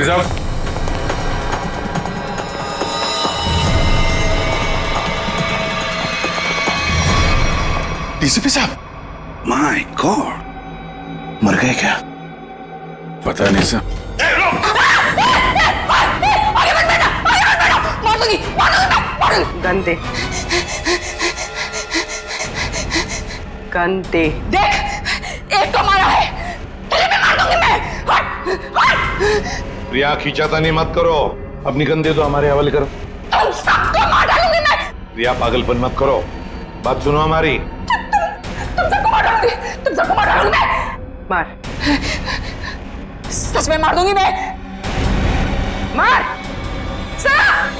DCP साहब, DCP साहब, my God, मर गए क्या? पता नहीं सर। गन दे, गन दे। देख, एक तो मारा है, तुझे भी मार दूंगी मैं। हट, हट। प्रिया, खींचातानी मत करो, अपनी गन दे दो, हमारे हवाले करो। तुम सबको मार डालूंगी मैं। प्रिया, पागलपन मत करो, बात सुनो हमारी। तुम सबको मार डालूंगी, तुम सबको मार डालूंगी मैं। मार, सच में मार दूंगी मैं। मार, सर।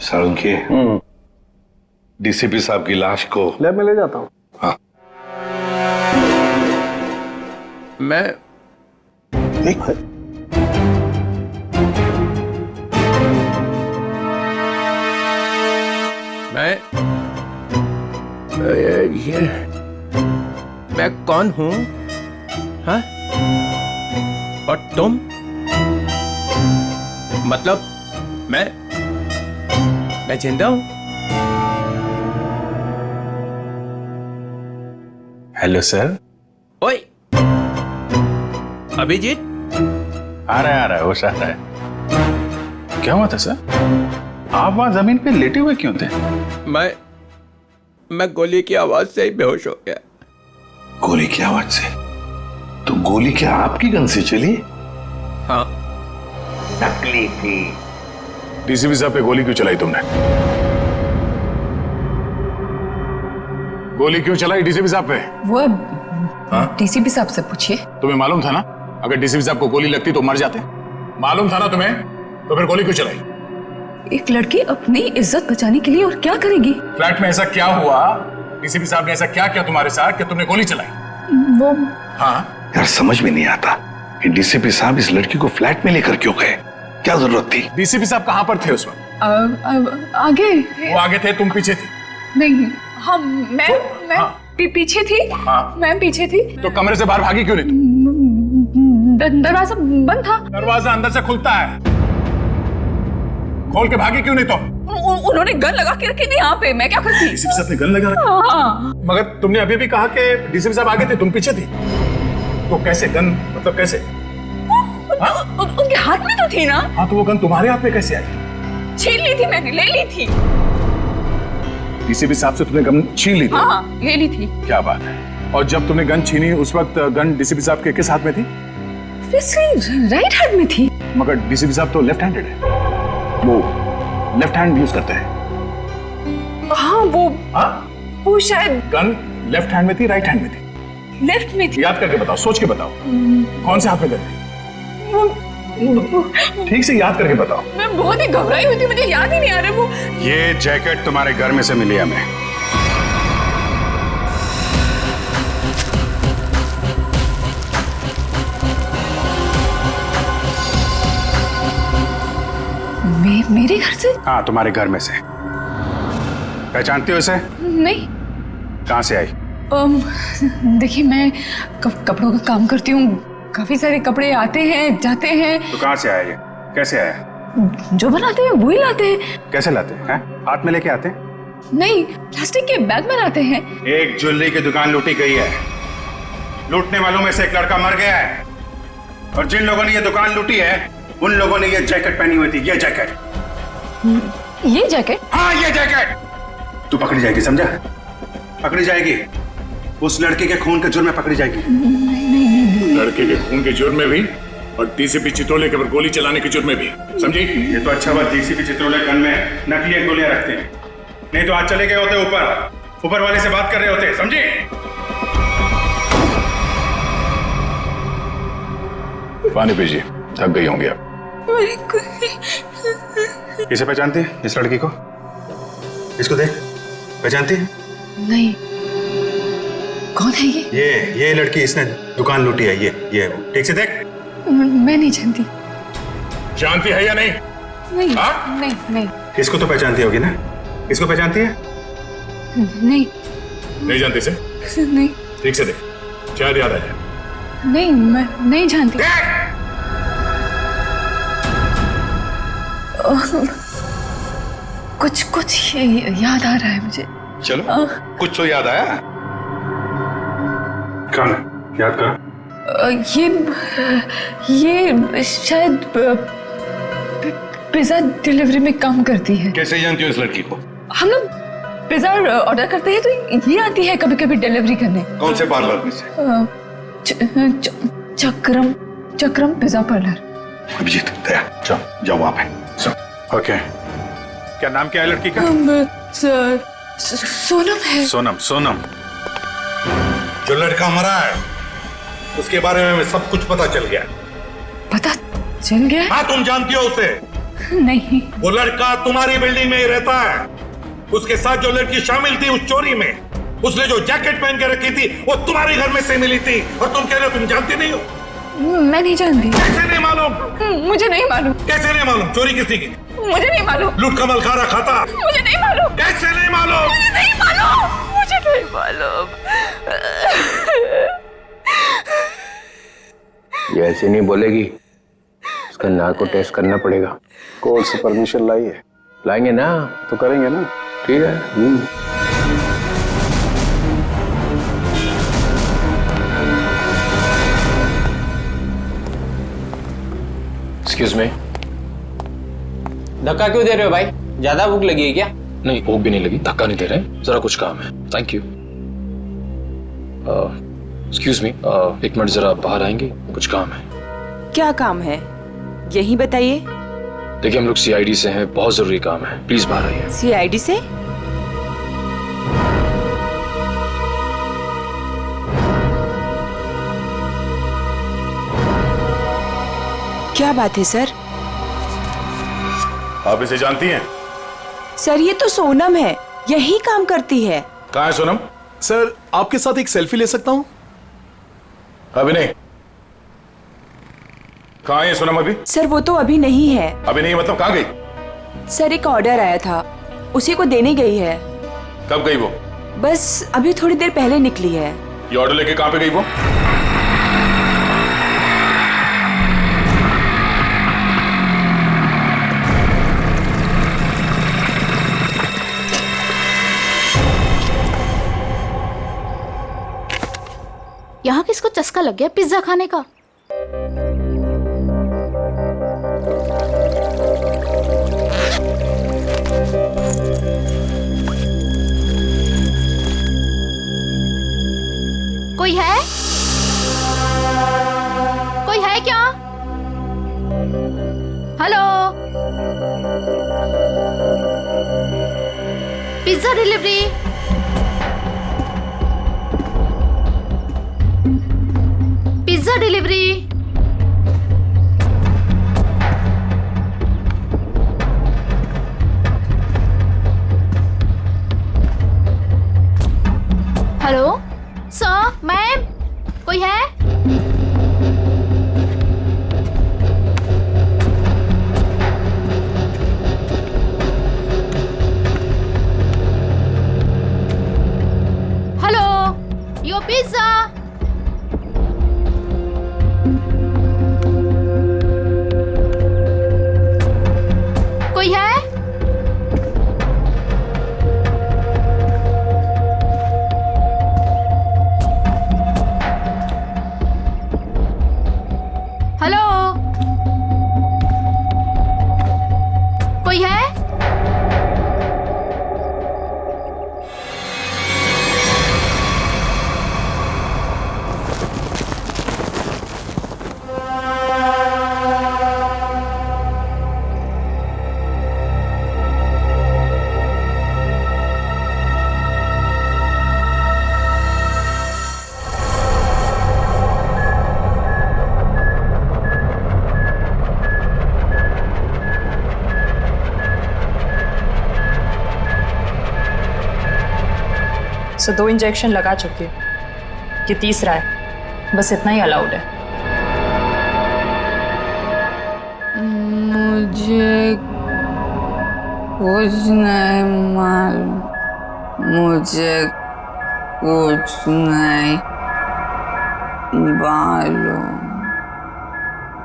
साळुंखे, डीसीपी साहब की लाश को लैब में ले जाता हूँ। हाँ, मैं ये मैं कौन हूं? हाँ? और तुम? मतलब मैं जिंदा हूं? Hello sir. ओए, अभिजीत? आ रहा है, होश आ रहा है। क्या हुआ था सर? आप वहां जमीन पे लेटे हुए क्यों थे? मैं गोली की आवाज से ही बेहोश हो गया। गोली की आवाज से? तो गोली क्या आपकी गन से चली? हाँ। नकली थी। डीसीपी साहब पे गोली क्यों चलाई तुमने? गोली क्यों चलाई डीसीपी साहब पे? वो डीसीपी साहब से पूछिए। तुम्हें मालूम था ना, अगर डीसीपी साहब को गोली लगती तो मर जाते? मालूम था ना तुम्हें, तो फिर गोली क्यों चलाई? एक लड़की अपनी इज्जत बचाने के लिए और क्या करेगी? फ्लैट में ऐसा क्या हुआ? डीसीपी साहब ने ऐसा क्या किया तुम्हारे साथ कि तुमने गोली चलाई? वो हाँ यार, समझ में नहीं आता कि डीसीपी साहब इस लड़की को फ्लैट में लेकर क्यों गए? क्या जरूरत थी? डीसीपी साहब कहां पर थे उस वक्त? आगे थे। वो आगे थे, तुम पीछे थी? नहीं, मैं हाँ। पीछे थी। हाँ। मैं पीछे थी। तो कमरे से बाहर भागी क्यों नहीं तुम? दरवाजा बंद था। दरवाजा अंदर से खुलता है, खोल के भागी क्यों नहीं तुम? उन्होंने गन लगा के रखी थी यहाँ पे, मैं क्या करती? डीसीपी साहब ने गन लगा रखी? हाँ। मगर तुमने अभी भी कहा कि डीसीपी साहब आगे थे, तुम पीछे थी, तो कैसे गन, मतलब कैसे? उनके हाथ में तो थी ना। हाँ, तो वो गन तुम्हारे हाथ में कैसे आई? छीन ली थी मैंने, ले ली थी। डीसीपी साहब से तुमने गन छीन ली थी? हाँ, ले ली थी। क्या बात है। और जब तुमने गन छीनी उस वक्त गन डीसीपी साहब के किस हाथ में थी? राइट हैंड में थी। मगर डीसीपी साहब तो लेफ्ट हैंडेड है, वो लेफ्ट हैंड यूज करते हैं। हाँ, वो शायद गन लेफ्ट हैंड में थी, राइट हैंड में थी? लेफ्ट में थी। याद करके बताओ, सोच के बताओ, कौन से हाथ में गन थी? ठीक से याद करके बताओ। मैं बहुत ही घबराई हुई थी, मुझे याद ही नहीं आ रहा। वो ये जैकेट तुम्हारे घर में से मिली हमें। मेरे घर से? हाँ, तुम्हारे घर में से। पहचानती हो इसे? नहीं। कहाँ से आई? देखिए, मैं कपड़ों का काम करती हूँ, काफी सारे कपड़े आते हैं जाते हैं। तो कहाँ से आया ये? कैसे आया? जो बनाते हैं वही लाते हैं। कैसे लाते हैं? हाथ में लेके आते हैं? नहीं, प्लास्टिक के बैग में लाते हैं। एक ज्वेलरी की दुकान लूटी गई है, लूटने वालों में से एक लड़का मर गया है, और जिन लोगों ने ये दुकान लूटी है उन लोगों ने ये जैकेट पहनी हुई थी। ये जैकेट? ये जैकेट? हाँ, ये जैकेट। तू पकड़ी जाएगी, समझा? पकड़ी जाएगी, उस लड़के के खून के जुर्म में पकड़ी जाएगी। नहीं। लड़के के खून के जुर्म में भी, और डीसीपी चित्रोले के ऊपर गोली चलाने के जुर्म में भी, समझी? ये तो अच्छा बात डीसीपी चित्रोले गन में नकली गोलियां रखते हैं, नहीं तो आज चले गए होते ऊपर वाले से बात कर रहे होते, समझी? पानी पीजिए, थक गई होंगी आप। इसे पहचानती है, इस लड़की को? इसको देख, पहचानती है? नहीं। कौन है ये? ये लड़की, इसने दुकान लूटी है। ये ठीक से देख। मैं नहीं जानती। जानती है या नहीं? नहीं हाँ? नहीं नहीं इसको तो पहचानती होगी ना? इसको पहचानती है? नहीं नहीं जानती से? नहीं ठीक से देख, शायद याद आ जाए। नहीं मैं नहीं जानती। कुछ कुछ याद आ रहा है मुझे। चलो कुछ तो याद आया। कौन है? याद करो। ये शायद पिज्जा डिलीवरी में काम करती है। कैसे जानती हो इस लड़की को? हम लोग पिज्जा ऑर्डर करते हैं तो ये आती है कभी कभी डिलीवरी करने। कौन से पार्लर में से? चक्रम पिज्जा पार्लर। अभिजीत, दया, जाओ वहां पे। ओके, क्या नाम क्या है लड़की का? सोनम है। सोनम। सोनम, जो लड़का मरा है उसके बारे में सब कुछ पता चल गया। पता चल गया? हाँ, तुम जानती हो उसे? नहीं। वो लड़का तुम्हारी बिल्डिंग में ही रहता है। उसके साथ जो लड़की शामिल थी उस चोरी में, उसने जो जैकेट पहन के रखी थी वो तुम्हारे घर में से मिली थी, और तुम कह रहे हो तुम जानती नहीं हो? मैं नहीं जानती। कैसे नहीं मालूम? मुझे नहीं मालूम। कैसे नहीं मालूम? चोरी किसने की? मुझे नहीं मालूम। लूट का मलखारा खाता? मुझे नहीं मालूम। कैसे नहीं मालूम? मुझे नहीं मालूम। मुझे नहीं मालूम। ये ऐसे नहीं बोलेगी, उसका नाक को टेस्ट करना पड़ेगा। कोर्ट से परमिशन लाई है? लाएंगे ना तो करेंगे ना। ठीक है। Excuse me. धक्का क्यों दे रहे हो भाई? ज्यादा भूख लगी है क्या? नहीं, भूख भी नहीं लगी, धक्का नहीं दे रहे, जरा कुछ काम है। Thank you. एक्सक्यूज मी, एक मिनट जरा बाहर आएंगे, कुछ काम है। क्या काम है यही बताइए। देखिए, हम लोग सीआईडी से हैं, बहुत जरूरी काम है, प्लीज बाहर आइए। सीआईडी से? क्या बात है सर? आप इसे जानती हैं? सर ये तो सोनम है, यही काम करती है। कहाँ है सोनम? सर आपके साथ एक सेल्फी ले सकता हूँ? अभी नहीं। कहाँ है सोनम अभी? सर वो तो अभी नहीं है। अभी नहीं मतलब कहाँ गई? सर एक ऑर्डर आया था, उसी को देने गई है। कब गई वो? बस अभी थोड़ी देर पहले निकली है। ये ऑर्डर लेके कहाँ पे गई वो? यहाँ किसको चस्का लग गया पिज्जा खाने का? कोई है? कोई है क्या? Hello, pizza delivery. Pizza delivery. Hello sir, ma'am, कोई है? Hello, your pizza. कोई है? हेलो, कोई है? सो 2 इंजेक्शन लगा चुकी हूँ, ये तीसरा है, बस इतना ही अलाउड है। मुझे कुछ नहीं मालूम, मुझे कुछ नहीं मालूम।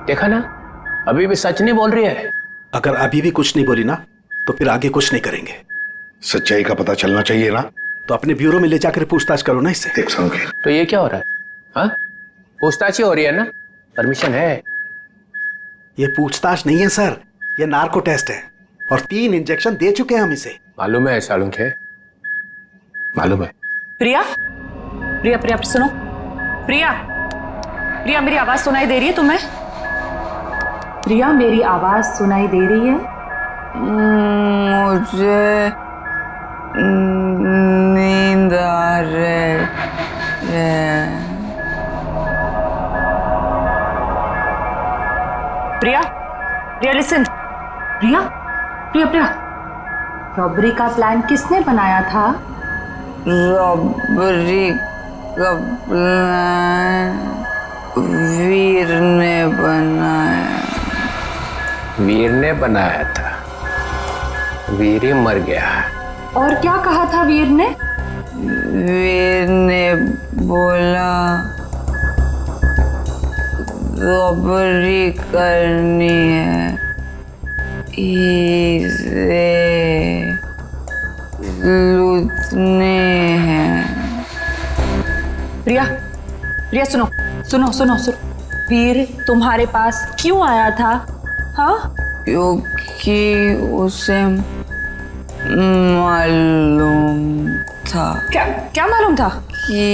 देखा ना, अभी भी सच नहीं बोल रही है। अगर अभी भी कुछ नहीं बोली ना तो फिर आगे कुछ नहीं करेंगे। सच्चाई का पता चलना चाहिए ना। तो अपने ब्यूरो में ले जाकर पूछताछ करो ना इससे। देख संगीत, तो ये क्या हो रहा है? हाँ, पूछताछ ही हो रही है ना, परमिशन है। ये पूछताछ नहीं है सर, ये नार्को टेस्ट है और 3 इंजेक्शन दे चुके हैं हम इसे। मालूम है सालुंखे, मालूम है। प्रिया, प्रिया, प्रिया सुनो। प्रिया, प्रिया मेरी आवाज सुनाई दे रही है तुम्हें? प्रिया मेरी आवाज सुनाई दे रही है? मुझे नींद आ रही है। प्रिया, प्रिया लिसन। प्रिया, प्रिया, प्रिया, रॉबरी का प्लान किसने बनाया था? रॉबरी का प्लान वीर ने बनाया। वीर ने बनाया था? वीर ही मर गया। और क्या कहा था वीर ने? वीर ने बोला रॉबरी करनी है, इसे लूटने हैं। प्रिया, प्रिया सुनो, सुनो, सुनो, सुनो। वीर तुम्हारे पास क्यों आया था? हाँ, क्योंकि उसे मालूम था। क्या क्या मालूम था? कि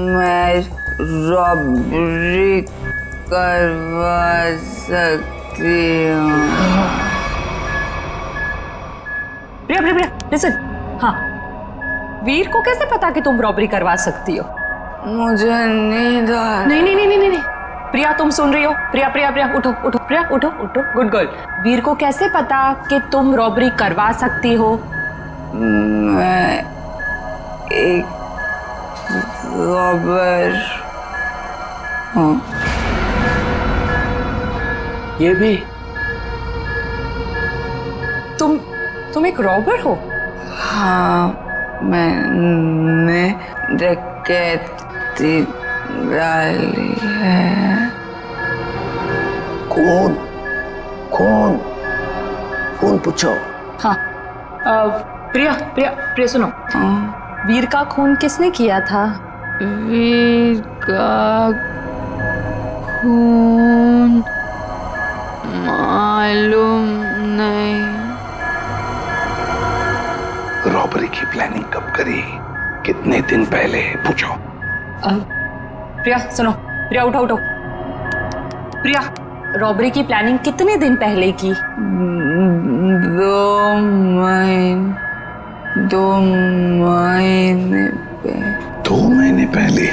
मैं रॉबरी करवा सकती हूँ। प्रिया, प्रिया, प्रिया लिसन। हाँ, वीर को कैसे पता कि तुम रॉबरी करवा सकती हो? मुझे नींद आ नहीं, नहीं, नहीं, नहीं, नहीं। प्रिया तुम सुन रही हो? प्रिया, प्रिया, प्रिया उठो, उठो, प्रिया उठो, उठो, गुड गर्ल। वीर को कैसे पता कि तुम रॉबरी करवा सकती हो? मैं एक रॉबर हूँ। ये भी? तुम एक रॉबर हो? हाँ, मैंने डकैती डाली है। कौन कौन कौन पूछो? हाँ, प्रिया, प्रिया, प्रिया सुनो। वीर का खून किसने किया था? वीर का खून मालूम नहीं। रॉबरी की प्लानिंग कब करी, कितने दिन पहले, पूछो। प्रिया सुनो, प्रिया उठो, उठो। प्रिया, रॉबरी की प्लानिंग कितने दिन पहले की? 2 महीने पहले। 2 महीने पहले?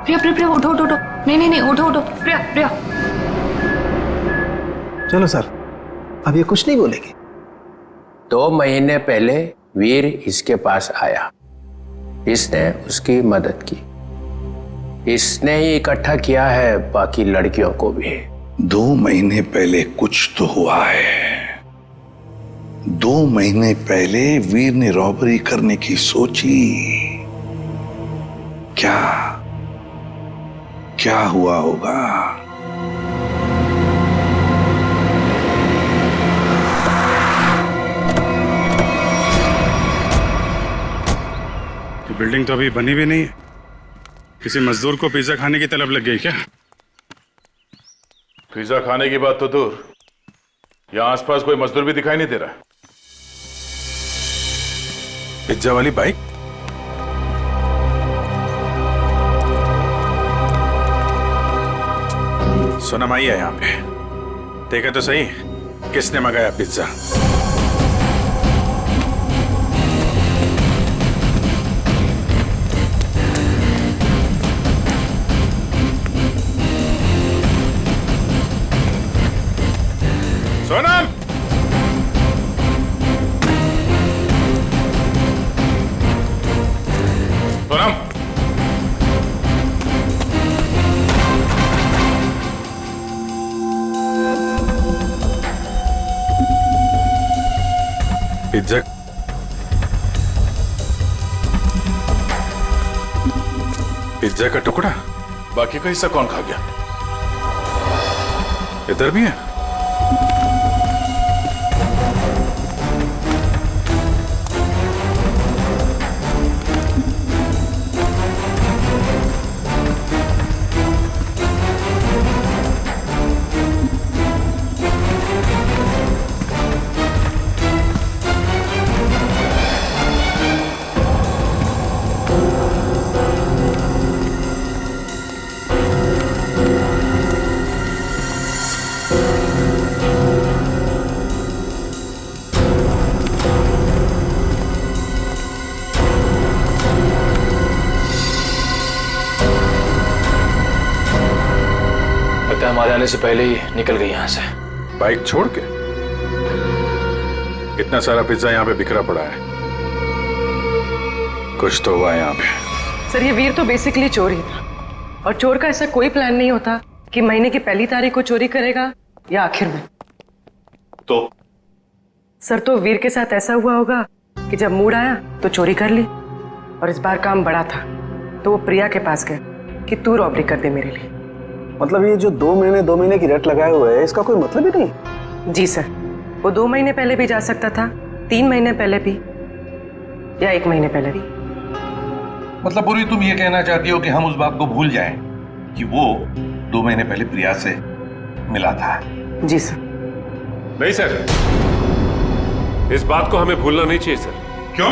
प्रिया, प्रिया, प्रिया उठो, उठो, उठो। नहीं, नहीं, नहीं, उठो, उठो। प्रिया, प्रिया। चलो सर, अब ये कुछ नहीं बोलेगी। 2 महीने पहले वीर इसके पास आया, इसने उसकी मदद की, इसने ही इकट्ठा किया है बाकी लड़कियों को भी। 2 महीने पहले कुछ तो हुआ है। 2 महीने पहले वीर ने रॉबरी करने की सोची। क्या हुआ होगा? बिल्डिंग तो अभी बनी भी नहीं है। किसी मजदूर को पिज्जा खाने की तलब लग गई क्या? पिज्जा खाने की बात तो दूर, यहाँ आसपास कोई मजदूर भी दिखाई नहीं दे रहा। पिज्जा वाली बाइक? सोनम आई है यहाँ पे, देखा तो सही किसने मंगाया pizza. Sonam, Sonam, pizza pizza का टुकड़ा, बाकी का हिस्सा कौन खा गया? इधर भी है। हमारे आने से पहले ही निकल गई यहाँ से। बाइक छोड़ के? इतना सारा पिज्जा यहाँ पे बिखरा पड़ा है, कुछ तो हुआ यहाँ पे। सर ये वीर तो बेसिकली चोर ही था, और चोर का ऐसा कोई प्लान नहीं होता कि महीने की पहली तारीख को चोरी करेगा या आखिर में। तो सर तो वीर के साथ ऐसा हुआ होगा कि जब मूड आया तो चोरी कर ली, और इस बार काम बड़ा था तो वो प्रिया के पास गए कि तू रॉबरी कर दे मेरे लिए। मतलब ये जो 2 महीने की रट लगाए हुए है, इसका कोई मतलब ही नहीं? जी सर, वो 2 महीने पहले भी जा सकता था, 3 महीने पहले भी, या 1 महीने पहले भी। मतलब पूरी तुम ये कहना चाहती हो कि हम उस बात को भूल जाएं कि वो 2 महीने पहले प्रिया से मिला था? जी सर। नहीं सर, इस बात को हमें भूलना नहीं चाहिए सर। क्यों?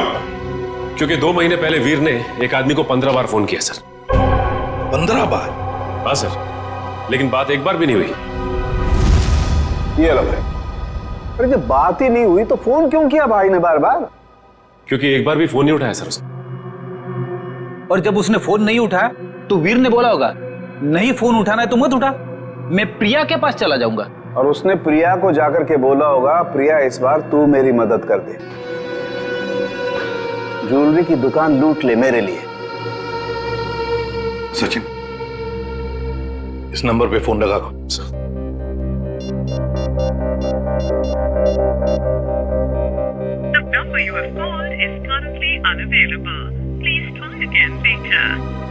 क्योंकि 2 महीने पहले वीर ने एक आदमी को 15 बार फोन किया सर। 15 बार? हाँ सर, लेकिन बात एक बार भी नहीं हुई। ये अलग है। अरे जब बात ही नहीं हुई तो फोन क्यों किया भाई ने बार बार? क्योंकि एक बार भी फोन नहीं उठाया सर उसने। और जब उसने फोन नहीं उठाया तो वीर ने बोला होगा नहीं फोन उठाना है तो मत उठा, मैं प्रिया के पास चला जाऊंगा। और उसने प्रिया को जाकर के बोला होगा प्रिया इस बार तू मेरी मदद कर दे, ज्वेलरी की दुकान लूट ले मेरे लिए। सचिन, इस नंबर पे फोन लगा दो।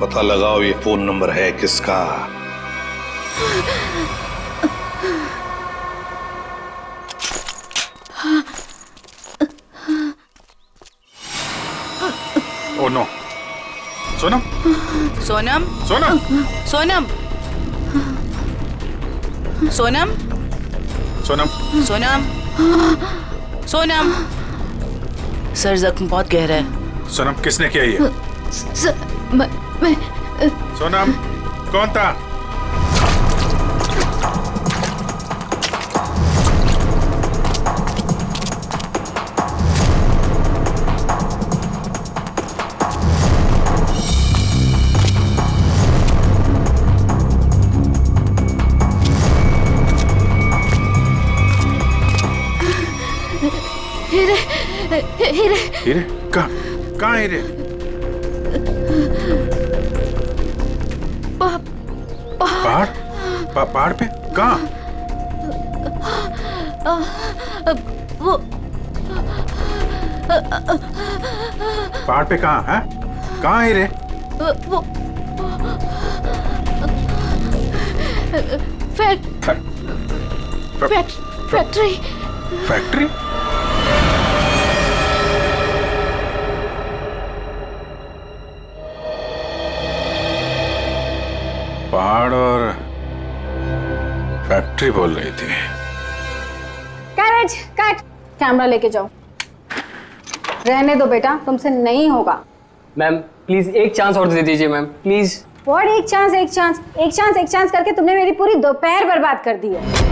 पता लगाओ ये फोन नंबर है किसका। Oh no, Sonam Sonam Sonam Sonam Sonam Sonam Sonam Sonam. Sir जख्म बहुत गहरा है। सोनम किसने किया ये? मैं सोनम कौन था? हीरे कहाँ हीरे? पहाड़ पे कहाँ? वो पहाड़ पे कहाँ है? कहाँ हीरे? वो फैक्ट्री। फैक्ट्री? पहाड़ और फैक्ट्री बोल रही थी। कैरेज कट, कैमरा लेके जाओ। रहने दो बेटा, तुमसे नहीं होगा। मैम प्लीज एक चांस और दे दीजिए मैम, प्लीज। व्हाट एक चांस एक चांस एक चांस एक चांस करके तुमने मेरी पूरी दोपहर बर्बाद कर दी है।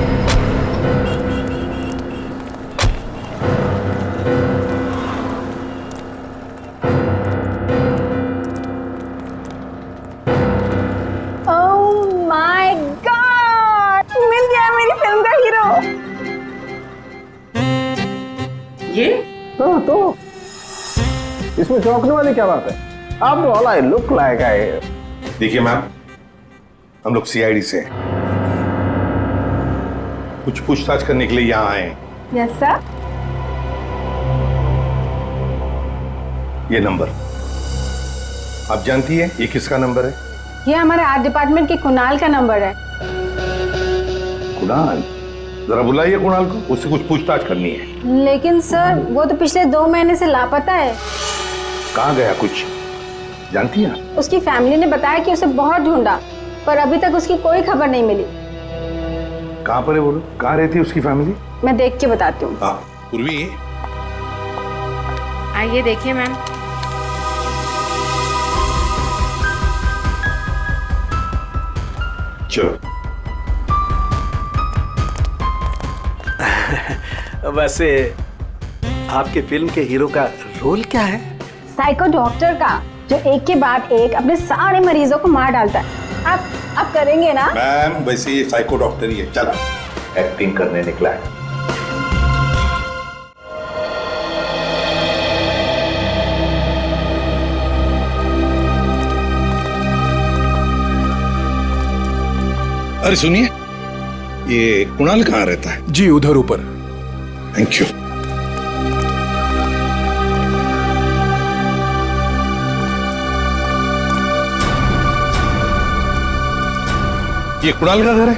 ये? हाँ तो इसमें चौंकने वाली क्या बात है? आप all I look like I. देखिए मैम, हम लोग सीआईडी से हैं, कुछ पूछताछ करने के लिए यहाँ आए हैं। Yes sir. ये नंबर आप जानती है ये किसका नंबर है? ये हमारे आर्ट डिपार्टमेंट के कुणाल का नंबर है। कुणाल? जरा बुलाइए कुणाल को, उससे कुछ पूछताछ करनी है। लेकिन सर वो तो पिछले 2 महीने से लापता है। कहाँ गया कुछ जानती है? उसकी फैमिली ने बताया कि उसे बहुत ढूंढा पर अभी तक उसकी कोई खबर नहीं मिली। कहाँ पर है बोलो, कहाँ रहती है उसकी फैमिली? मैं देख के बताती हूँ। हाँ पूर्वी आइए देखिए मैम। चलो। वैसे आपके फिल्म के हीरो का रोल क्या है? साइको डॉक्टर का, जो एक के बाद एक अपने सारे मरीजों को मार डालता है। आप करेंगे ना? मैम वैसे ये साइको डॉक्टर ही है, चला एक्टिंग करने निकला है। अरे सुनिए, ये कुणाल कहाँ रहता है? जी उधर ऊपर। Thank you. ये कुणाल का घर है?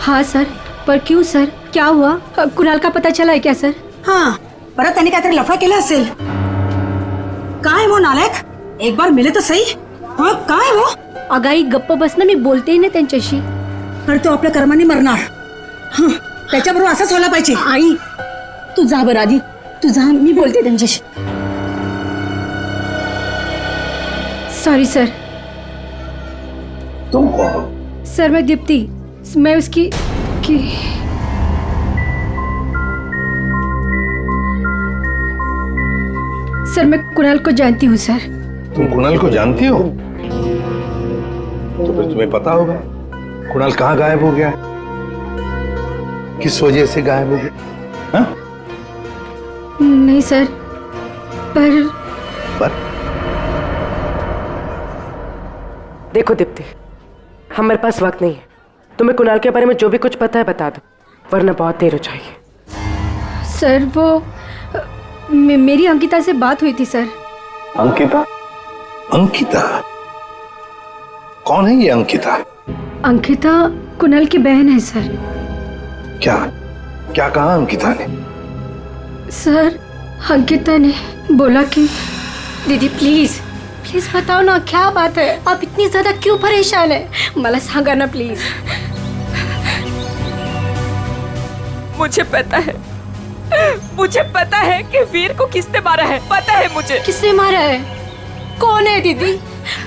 हाँ सर, पर क्यों सर, क्या हुआ? कुणाल का पता चला है क्या सर? हाँ, परत त्यांनी काहीतरी लफडा केला असेल। काय वो नालायक, एक बार मिले तो सही। हाँ काय वो? अगाई गप्प बस ना, मी बोलते ना त्यांच्याशी। तर तो आपल्या कर्माने मरणार। हं, त्याच्याबरोबर असंच व्हायला पाहिजे। आई तू जा बरं आधी, तू जा, मी बोलते त्यांच्याशी। Sorry sir. तुम कौन हो? सर मैं दीप्ति, मैं उसकी सर मैं कुणाल को जानती हूँ सर। तुम कुणाल को जानती हो? तो फिर तुम्हें पता होगा कुणाल कहाँ गायब हो गया, किस वजह से गायब हो गया? हाँ? नहीं सर, पर देखो दीप्ति, हमारे पास वक्त नहीं है। तुम्हें कुणाल के बारे में जो भी कुछ पता है बता दो, वरना बहुत देर हो जाएगी। सर वो मेरी अंकिता से बात हुई थी सर। अंकिता? अंकिता कौन है ये अंकिता? अंकिता कुणाल की बहन है सर। क्या क्या कहा अंकिता ने? सर अंकिता ने बोला कि दीदी प्लीज प्लीज बताओ ना क्या बात है, आप इतनी ज्यादा क्यों परेशान है, मला सांगा ना प्लीज। मुझे पता है कि वीर को किसने मारा है, पता है मुझे। किसने मारा है? कौन है दीदी,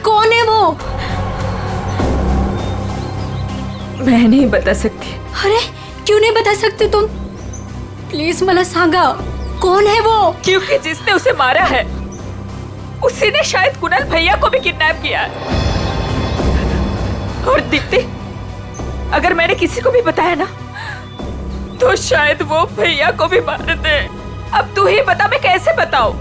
कौन है वो? मैं नहीं बता सकती। अरे क्यों नहीं बता सकते तुम? प्लीज मला सांगा कौन है वो? क्योंकि जिसने उसे मारा है उसी ने शायद कुणाल भैया को भी किडनैप किया है। और दीप्ति, अगर मैंने किसी को भी बताया ना तो शायद वो भैया को भी मार दे। अब तू ही बता, मैं कैसे बताऊं?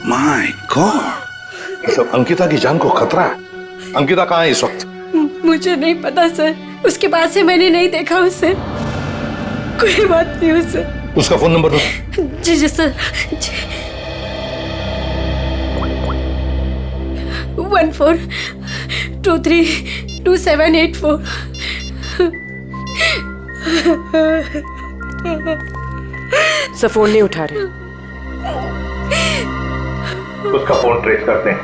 माय गॉड, तो अंकिता की जान को खतरा है। अंकिता कहाँ है इस वक्त? मुझे नहीं पता सर, उसके बाद से मैंने नहीं देखा उसे। कोई बात नहीं उसे। उसका फोन नंबर दो। जी जी सर। 14232784। सब फोन नहीं उठा रहे। उसका फोन ट्रेस करते हैं।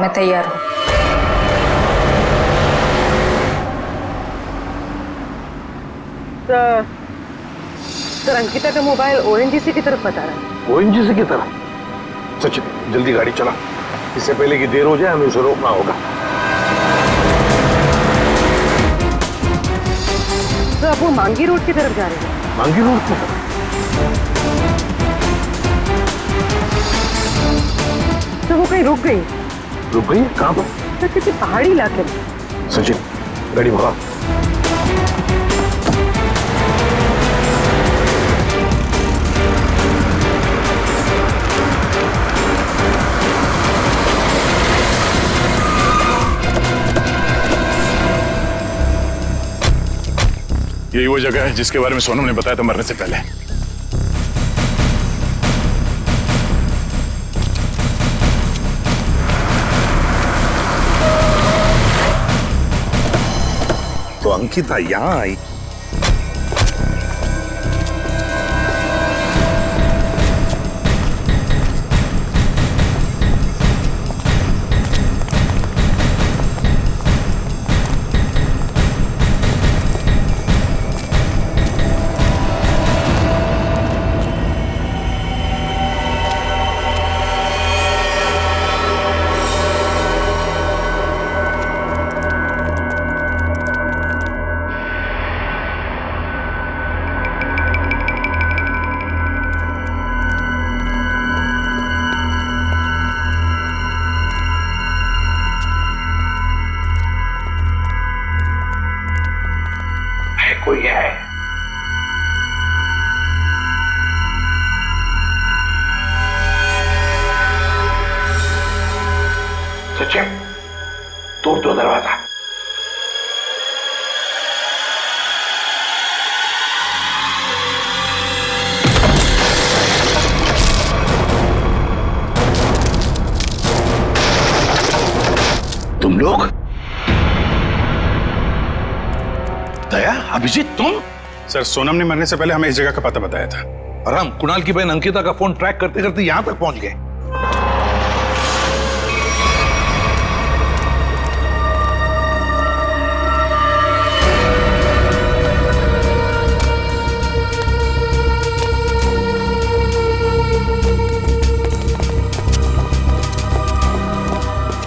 मैं तैयार हूँ। सर अंकिता का मोबाइल ओएनजीसी की तरफ बता रहा है। ओएनजीसी की तरफ? सचिन जल्दी गाड़ी चला, इससे पहले कि देर हो जाए हमें उसे रोकना होगा। सर अब वो मांगी रोड की तरफ जा रहे हैं। मांगी रोड की तरफ? तो वो कहीं रुक गई। रुक गई? कहाँ पर? सर किसी पहाड़ी इलाके में। सचिन गाड़ी भगा। यही वो जगह है जिसके बारे में सोनम ने बताया था मरने से पहले। तो अंकिता यहां आई। कोई है? सचिन तोड़ दो दरवाजा। तुम लोग? दया, अभिजीत तुम? सर सोनम ने मरने से पहले हमें इस जगह का पता बताया था और हम कुणाल की बहन अंकिता का फोन ट्रैक करते करते यहां तक पहुंच गए।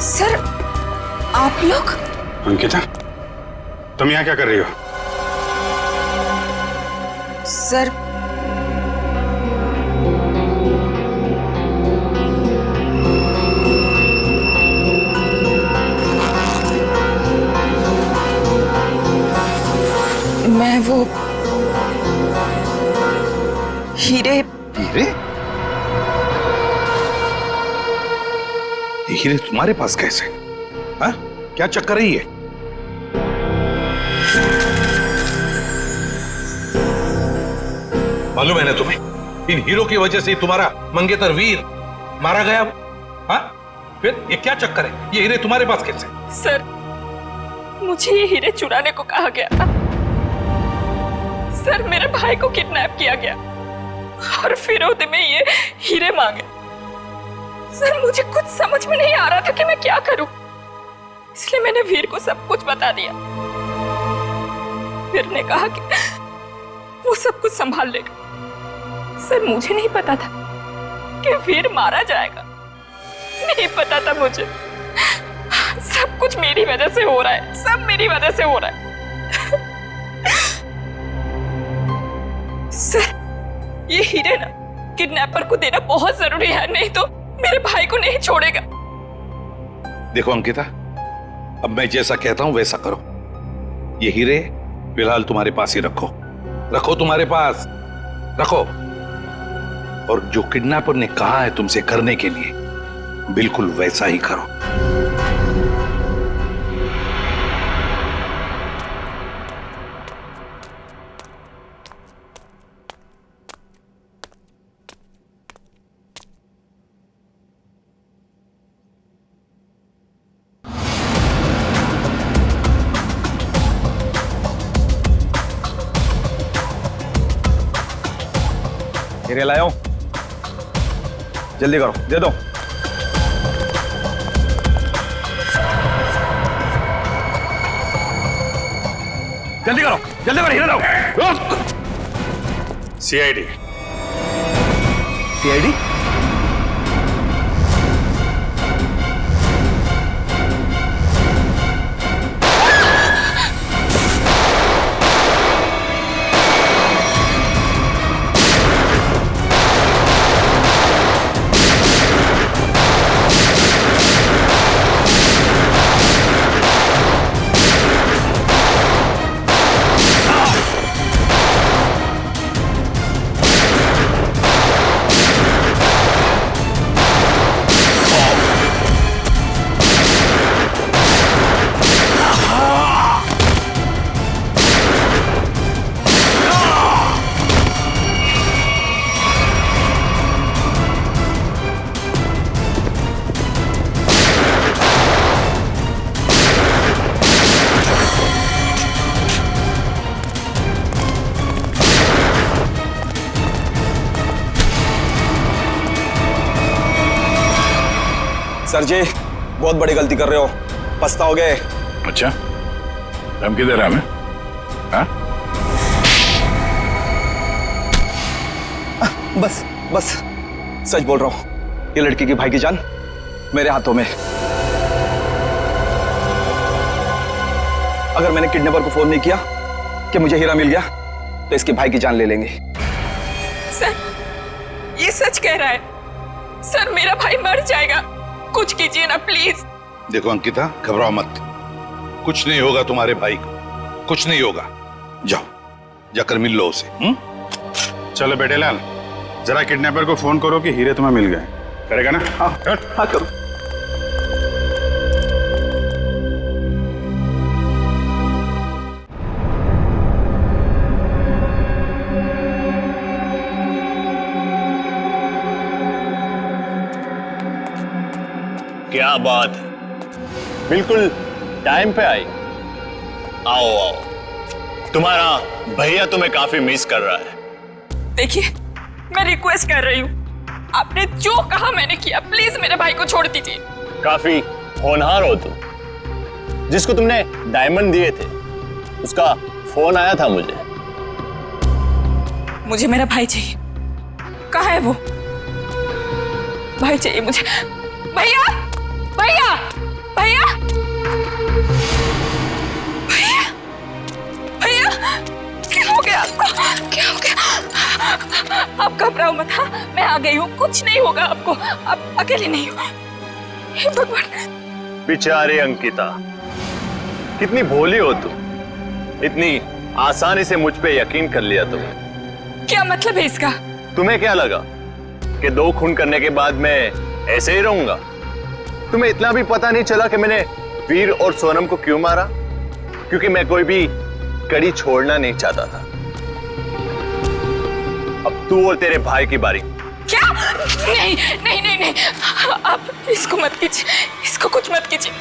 सर आप लोग? अंकिता तुम यहां क्या कर रही हो? सर मैं वो हीरे। हीरे? ये हीरे तुम्हारे पास कैसे? हाँ? क्या चक्कर है ये? मालूम है ना तुम्हें, इन हीरो की वजह से तुम्हारा मंगेतर वीर मारा गया। हाँ? फिर ये क्या चक्कर है? ये हीरे तुम्हारे पास कैसे? सर मुझे ये हीरे चुराने को कहा गया था। सर मेरे भाई को किडनैप किया गया और फिरौती में ये हीरे मांगे। सर मुझे कुछ समझ में नहीं आ रहा था कि मैं क्या करूं, इसलिए मैंने वीर को सब कुछ बता दिया। वीर ने कहा कि वो सब कुछ संभाल लेगा। सर मुझे नहीं पता था कि वीर मारा जाएगा, नहीं पता था मुझे। सब कुछ मेरी वजह से हो रहा है, सब मेरी वजह से हो रहा है। सर ये हीरे ना किडनैपर को देना बहुत जरूरी है, नहीं तो मेरे भाई को नहीं छोड़ेगा। देखो अंकिता, अब मैं जैसा कहता हूं वैसा करो। ये हीरे फिलहाल तुम्हारे पास ही रखो, रखो तुम्हारे पास रखो। और जो किडनैपर ने कहा है तुमसे करने के लिए, बिल्कुल वैसा ही करो। हीरे लाओ, जल्दी करो, दे दो। जल्दी करो, जल्दी करो, हीरा लाओ। सीआईडी। सीआईडी? सर जी बहुत बड़ी गलती कर रहे हो, पछताओगे। अच्छा, धमकी दे रहा है हमें? हाँ? बस बस सच बोल रहा हूं, ये लड़की की भाई की जान मेरे हाथों में। अगर मैंने किडनैपर को फोन नहीं किया कि मुझे हीरा मिल गया तो इसके भाई की जान ले लेंगे। सर ये सच कह रहा है। सर मेरा भाई मर जाएगा, कुछ कीजिए ना प्लीज। देखो अंकिता, घबराओ मत, कुछ नहीं होगा तुम्हारे भाई को, कुछ नहीं होगा। जाओ, जाकर मिल लो उसे। चलो बेटे लाल, जरा किडनैपर को फोन करो कि हीरे तुम्हें मिल गए। करेगा ना? हाँ हाँ करो। क्या बात है, बिल्कुल टाइम पे आई। आओ आओ, तुम्हारा भैया तुम्हें काफी मिस कर रहा है। देखिए मैं रिक्वेस्ट कर रही हूँ, आपने जो कहा मैंने किया, प्लीज मेरे भाई को छोड़ दीजिए। काफी होनहार हो तुम। जिसको तुमने डायमंड दिए थे उसका फोन आया था मुझे। मुझे मेरा भाई चाहिए। कहाँ है वो? भाई चाहिए मुझे। भैया भैया भैया भैया भैया, क्या हो गया आपको? क्या हो गया? आप घबराओ मत। हाँ मैं आ गई हूँ, कुछ नहीं होगा आपको, आप अकेले नहीं हो। हे भगवान। बेचारी अंकिता, कितनी भोली हो तुम, इतनी आसानी से मुझ पे यकीन कर लिया तुमने। क्या मतलब है इसका? तुम्हें क्या लगा कि 2 खून करने के बाद मैं ऐसे ही रहूंगा? तुम्हें इतना भी पता नहीं चला कि मैंने वीर और सोनम को क्यों मारा? क्योंकि मैं कोई भी कड़ी छोड़ना नहीं चाहता था। अब तू और तेरे भाई की बारी। क्या? नहीं नहीं नहीं नहीं, आप इसको मत कीजिए, इसको कुछ मत कीजिए।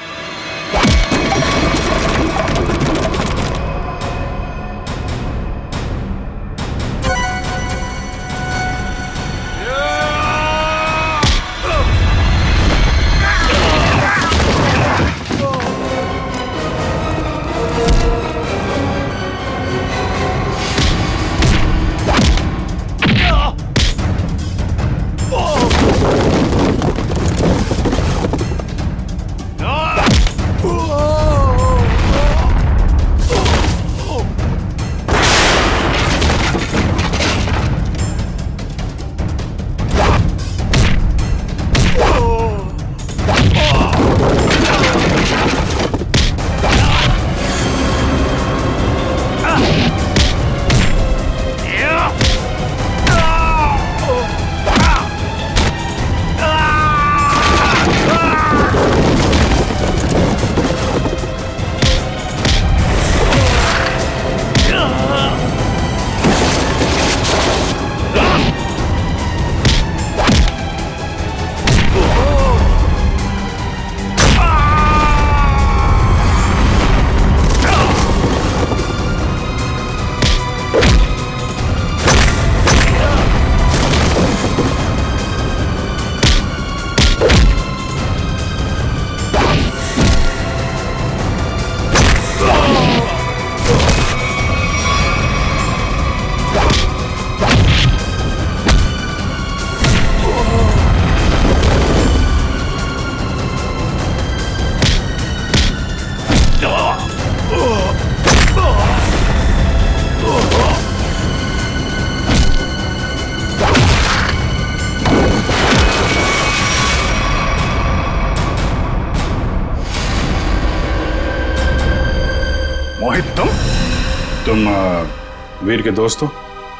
वीर के दोस्त हो?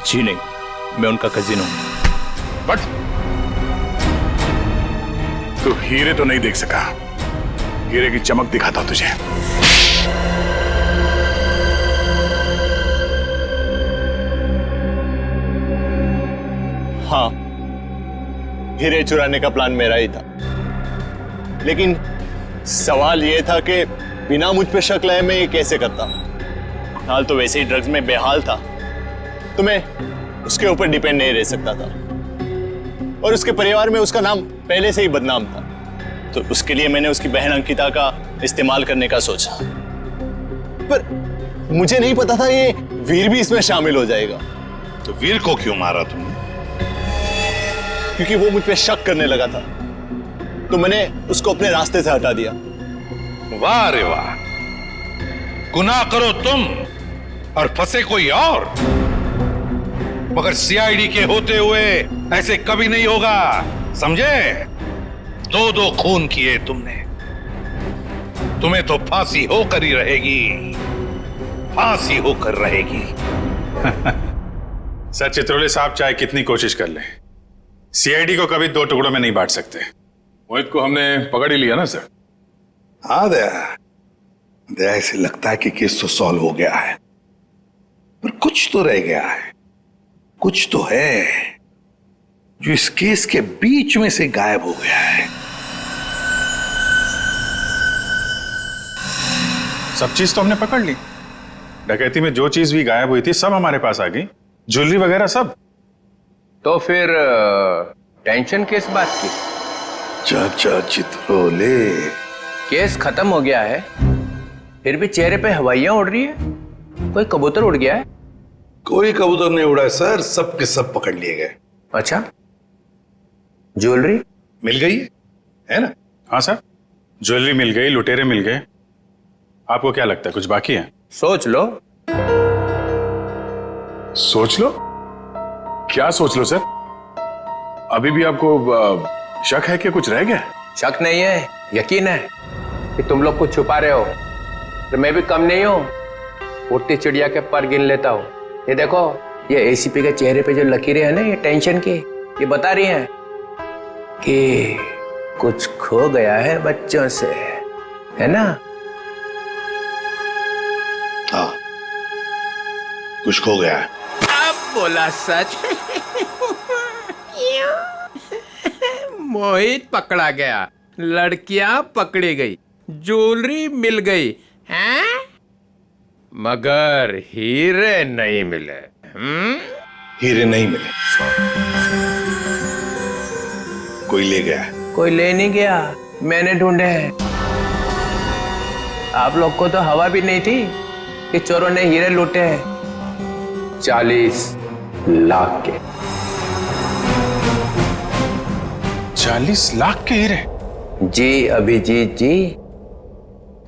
जी नहीं, मैं उनका कजिन हूं। बट तू हीरे तो नहीं देख सका। हीरे की चमक दिखाता हूं तुझे। हाँ, हीरे चुराने का प्लान मेरा ही था, लेकिन सवाल यह था कि बिना मुझ पे शक लाए मैं ये कैसे करता। हाल तो वैसे ही ड्रग्स में बेहाल था, तो मैं उसके ऊपर डिपेंड नहीं रह सकता था, और उसके परिवार में उसका नाम पहले से ही बदनाम था, तो उसके लिए मैंने उसकी बहन अंकिता का इस्तेमाल करने का सोचा। पर मुझे नहीं पता था ये वीर भी इसमें शामिल हो जाएगा। तो वीर को क्यों मारा तुमने? क्योंकि वो मुझ पे शक करने लगा था, तो मैंने उसको अपने रास्ते से हटा दिया। वाह रे वाह, गुनाह करो तुम और फंसे कोई और, मगर सीआईडी के होते हुए ऐसे कभी नहीं होगा, समझे? दो खून किए तुमने, तुम्हें तो फांसी होकर ही रहेगी, फांसी होकर रहेगी। सर चित्रोले साहब चाहे कितनी कोशिश कर ले, सीआईडी को कभी दो टुकड़ों में नहीं बांट सकते। मोहित को हमने पकड़ ही लिया ना सर। हाँ दया, ऐसे लगता है कि केस तो सॉल्व हो गया है, पर कुछ तो रह गया है, कुछ तो है जो इस केस के बीच में से गायब हो गया है। सब चीज तो हमने पकड़ ली। डकैती में जो चीज भी गायब हुई थी सब हमारे पास आ गई, ज्वेलरी वगैरह सब। तो फिर टेंशन किस बात की? चाचा चित्रोले, केस खत्म हो गया है, फिर भी चेहरे पे हवाइयां उड़ रही है। कोई कबूतर उड़ गया है? कोई कबूतर नहीं उड़ा है सर, सब के सब पकड़ लिए गए। अच्छा, ज्वेलरी मिल गई है ना? हाँ सर, ज्वेलरी मिल गई, लुटेरे मिल गए। आपको क्या लगता है कुछ बाकी है? सोच लो। सोच लो? क्या सोच लो सर? अभी भी आपको शक है कि कुछ रह गया? शक नहीं है, यकीन है कि तुम लोग कुछ छुपा रहे हो। तो मैं भी कम नहीं हूं, उड़ती चिड़िया के पर गिन लेता हूं। ये देखो, ये एसीपी के चेहरे पे जो लकीरें हैं ना, ये टेंशन की, ये बता रही हैं कि कुछ खो गया है बच्चों से, है ना? हाँ, कुछ खो गया है। अब बोला सच। मोहित पकड़ा गया, लड़कियां पकड़ी गई, ज्वेलरी मिल गई, हैं? मगर हीरे नहीं मिले। हीरे नहीं मिले, कोई ले गया। कोई ले नहीं गया, मैंने ढूंढे हैं। आप लोग को तो हवा भी नहीं थी कि चोरों ने हीरे लूटे हैं। 40 लाख के। 40 लाख के हीरे? जी अभिजीत जी,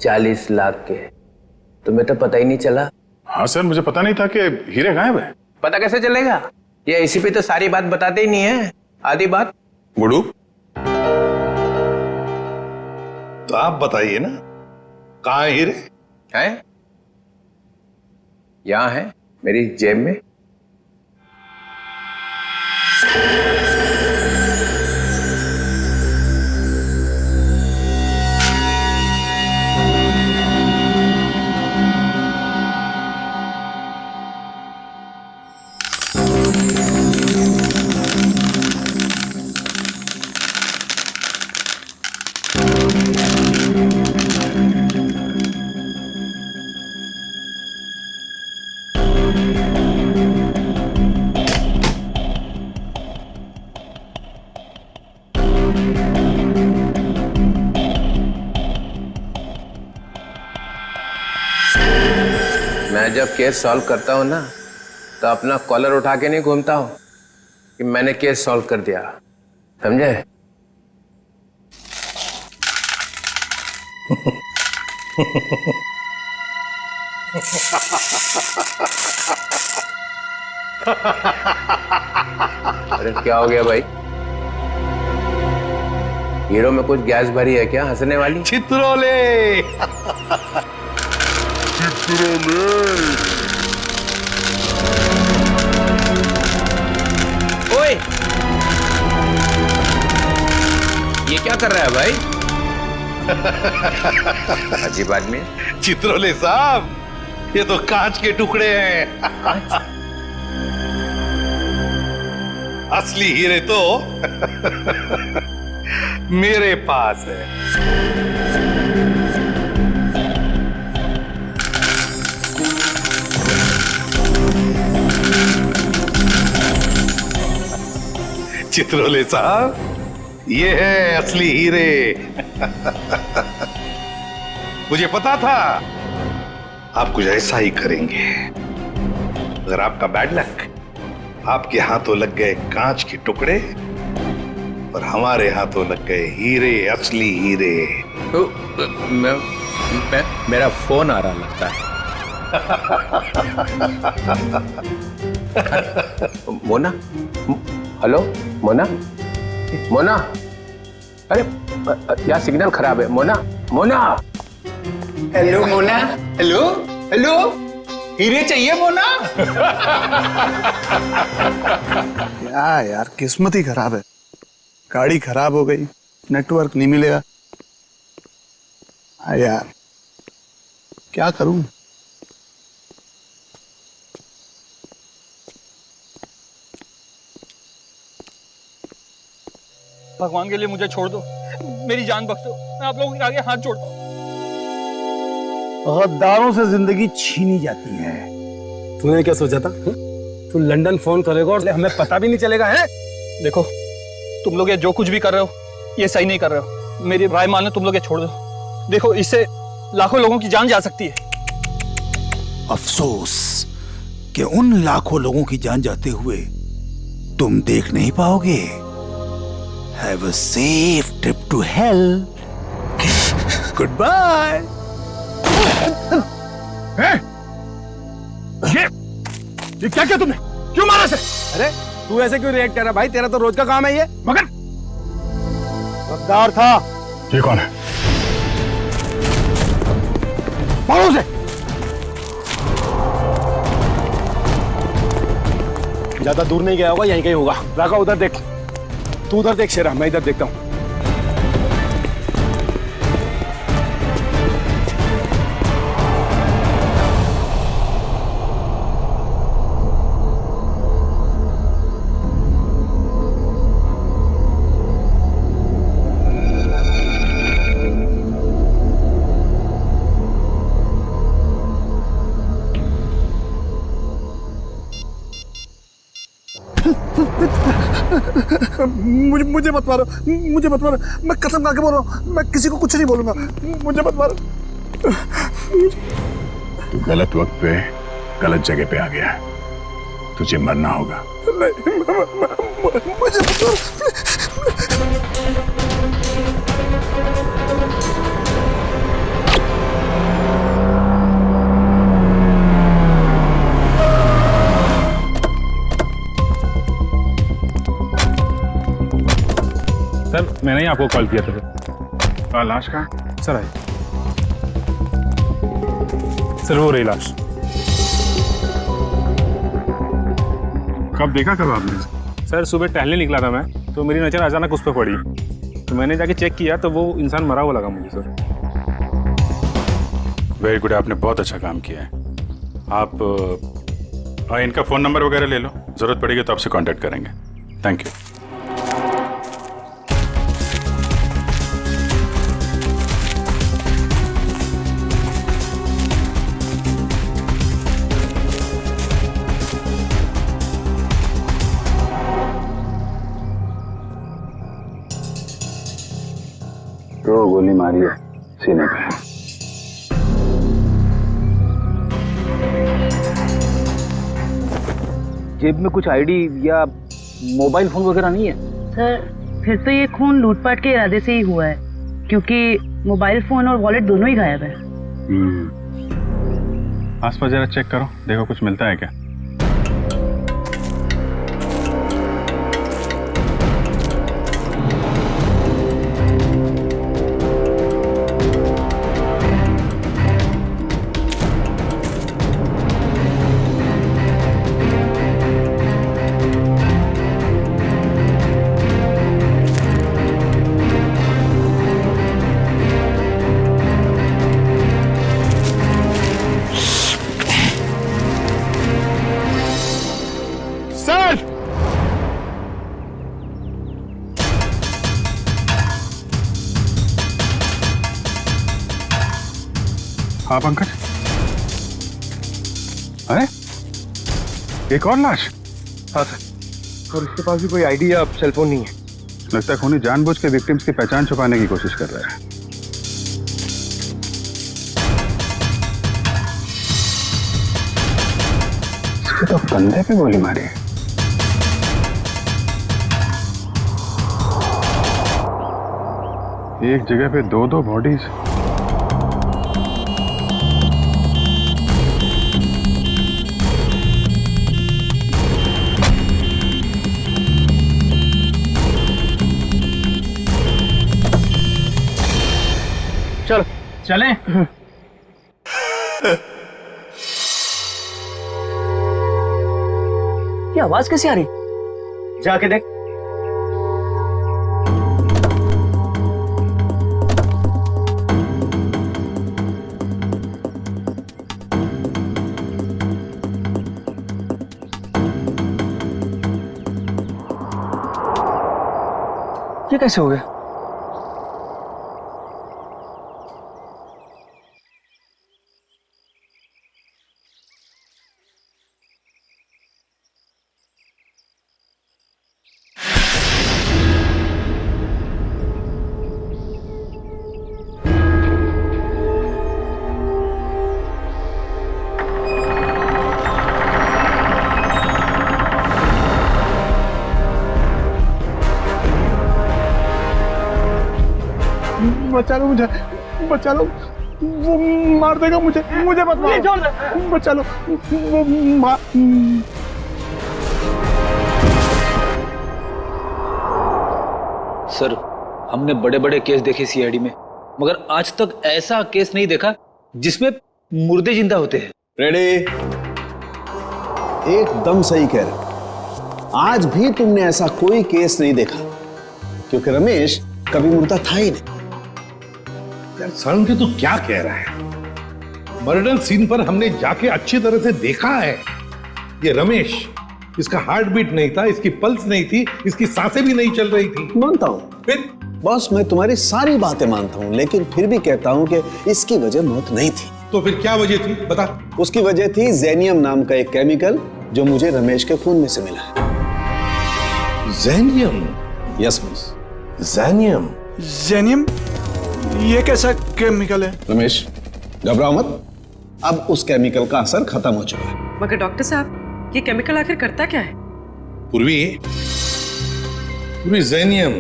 40 लाख के। तुम्हें तो पता ही नहीं चला। हाँ सर, मुझे पता नहीं था कि हीरे गायब है। पता कैसे चलेगा? ये एसीपी तो सारी बात बताते ही नहीं है, आधी बात। गुडू, तो आप बताइए ना, कहाँ है हीरे? हैं? यहां है, मेरी जेब में। मैं जब केस सॉल्व करता हूं ना, तो अपना कॉलर उठा के नहीं घूमता हूं कि मैंने केस सॉल्व कर दिया, समझे? अरे क्या हो गया भाई? हीरो में कुछ गैस भरी है क्या हंसने वाली? चित्रोले। कर रहा है भाई? अजीब आदमी है। चित्रोले साहब, ये तो कांच के टुकड़े हैं। असली हीरे तो मेरे पास है। चित्रोले साहब, ये है असली हीरे। मुझे पता था आप कुछ ऐसा ही करेंगे। अगर आपका बैड लक, आपके हाथों लग गए कांच के टुकड़े और हमारे हाथों लग गए हीरे, असली हीरे। तो मेरा फोन आ रहा लगता है। मोना, हेलो मोना, मोना, अरे यार सिग्नल खराब है। Mona, Mona. Hello Mona. Hello hello, हीरे चाहिए मोना? क्या यार, किस्मत ही खराब है। गाड़ी खराब हो गई, नेटवर्क नहीं मिलेगा। हाँ यार, क्या करूं? भगवान के लिए मुझे छोड़ दो, मेरी जान बख्शो, मैं आप लोगों के आगे हाथ जोड़ता हूँ। गद्दारों से जिंदगी छीनी जाती है। तूने क्या सोचा था? तू लंदन फोन करेगा और हमें पता भी नहीं चलेगा है? देखो, तुम लोग ये जो कुछ भी कर रहे हो, ये सही नहीं कर रहे हो। मेरी राय मानो, तुम लोग ये छोड़ दो। देखो, इससे लाखों लोगों की जान जा सकती है। अफसोस कि उन लाखों लोगों की जान जाते हुए तुम देख नहीं पाओगे। Have a safe trip to hell. Goodbye. ये क्या किया तुमने? क्यों मारा से? अरे तू ऐसे क्यों रिएक्ट कर रहा भाई? तेरा तो रोज का काम है ये। मगर गद्दार था। ये कौन है? मारो उसे। ज्यादा दूर नहीं गया होगा, यहीं कहीं होगा। राका उधर देख, तू उधर देख शेरा, मैं इधर देखता हूं। मुझे मत मारो, मुझे मत मारो। मैं कसम खा के बोल रहा हूँ, मैं किसी को कुछ नहीं बोलूंगा। मुझे मत मारो। तू गलत वक्त पे गलत जगह पे आ गया है। तुझे मरना होगा। नहीं, मुझे मत मारो। सर, मैंने ही आपको कॉल किया था। लाश कहाँ? Sir I. सर वो रही लाश। कब देखा कब आपने? सर सुबह टहलने निकला था मैं, तो मेरी नजर अचानक उस पर पड़ी, तो मैंने जाके चेक किया तो वो इंसान मरा हुआ लगा मुझे। सर वेरी गुड, आपने बहुत अच्छा काम किया है। आप इनका फ़ोन नंबर वगैरह ले लो, ज़रूरत पड़ेगी तो आपसे कांटेक्ट करेंगे। Thank you. दो गोली मारी है सीने पे। जेब में कुछ आईडी या मोबाइल फोन वगैरह नहीं है? सर, फिर तो ये खून लूटपाट के इरादे से ही हुआ है, क्योंकि मोबाइल फोन और वॉलेट दोनों ही गायब है। आसपास जरा चेक करो, देखो कुछ मिलता है क्या। हाँ पंकज, अरे एक और लाश? हाँ सर, और इसके पास भी कोई आईडी या सेलफोन नहीं है। लगता है खूनी जानबूझ के विक्टिम्स की पहचान छुपाने की कोशिश कर रहा है। इसके तो कंधे पे गोली मारी है। एक जगह पे दो बॉडीज। चलो चलें। ये आवाज कैसे आ रही? जाके देख। ये कैसे हो गया? बचा लो मुझे, बचा लो, वो मार देगा मुझे, मुझे मत मारो, बचा लो, वो मार। सर, हमने बड़े बड़े केस देखे सीआईडी में, मगर आज तक ऐसा केस नहीं देखा जिसमें मुर्दे जिंदा होते हैं। रेडी? एकदम सही कह रहे। आज भी तुमने ऐसा कोई केस नहीं देखा, क्योंकि रमेश कभी मुर्दा था ही नहीं। यार सालुंखे तू क्या कह रहा है? मर्डर सीन पर हमने जाके अच्छी तरह से देखा है। ये रमेश, इसका हार्ट बीट नहीं था, इसकी पल्स नहीं थी, इसकी सांसें भी नहीं चल रही थी। मानता हूं फिर बॉस, मैं तुम्हारी सारी बातें मानता हूं, लेकिन फिर भी कहता हूं कि इसकी वजह मौत नहीं थी। तो फिर क्या वजह थी, बता। उसकी वजह थी जेनियम नाम का एक केमिकल जो मुझे रमेश के खून में से मिला है। जेनियम? यस बॉस, जेनियम। जेनियम? ये कैसा केमिकल है? रमेश घबराओ मत, अब उस केमिकल का असर खत्म हो चुका है। मगर डॉक्टर साहब, ये केमिकल आखिर करता क्या है? पूर्वी, जेनियम,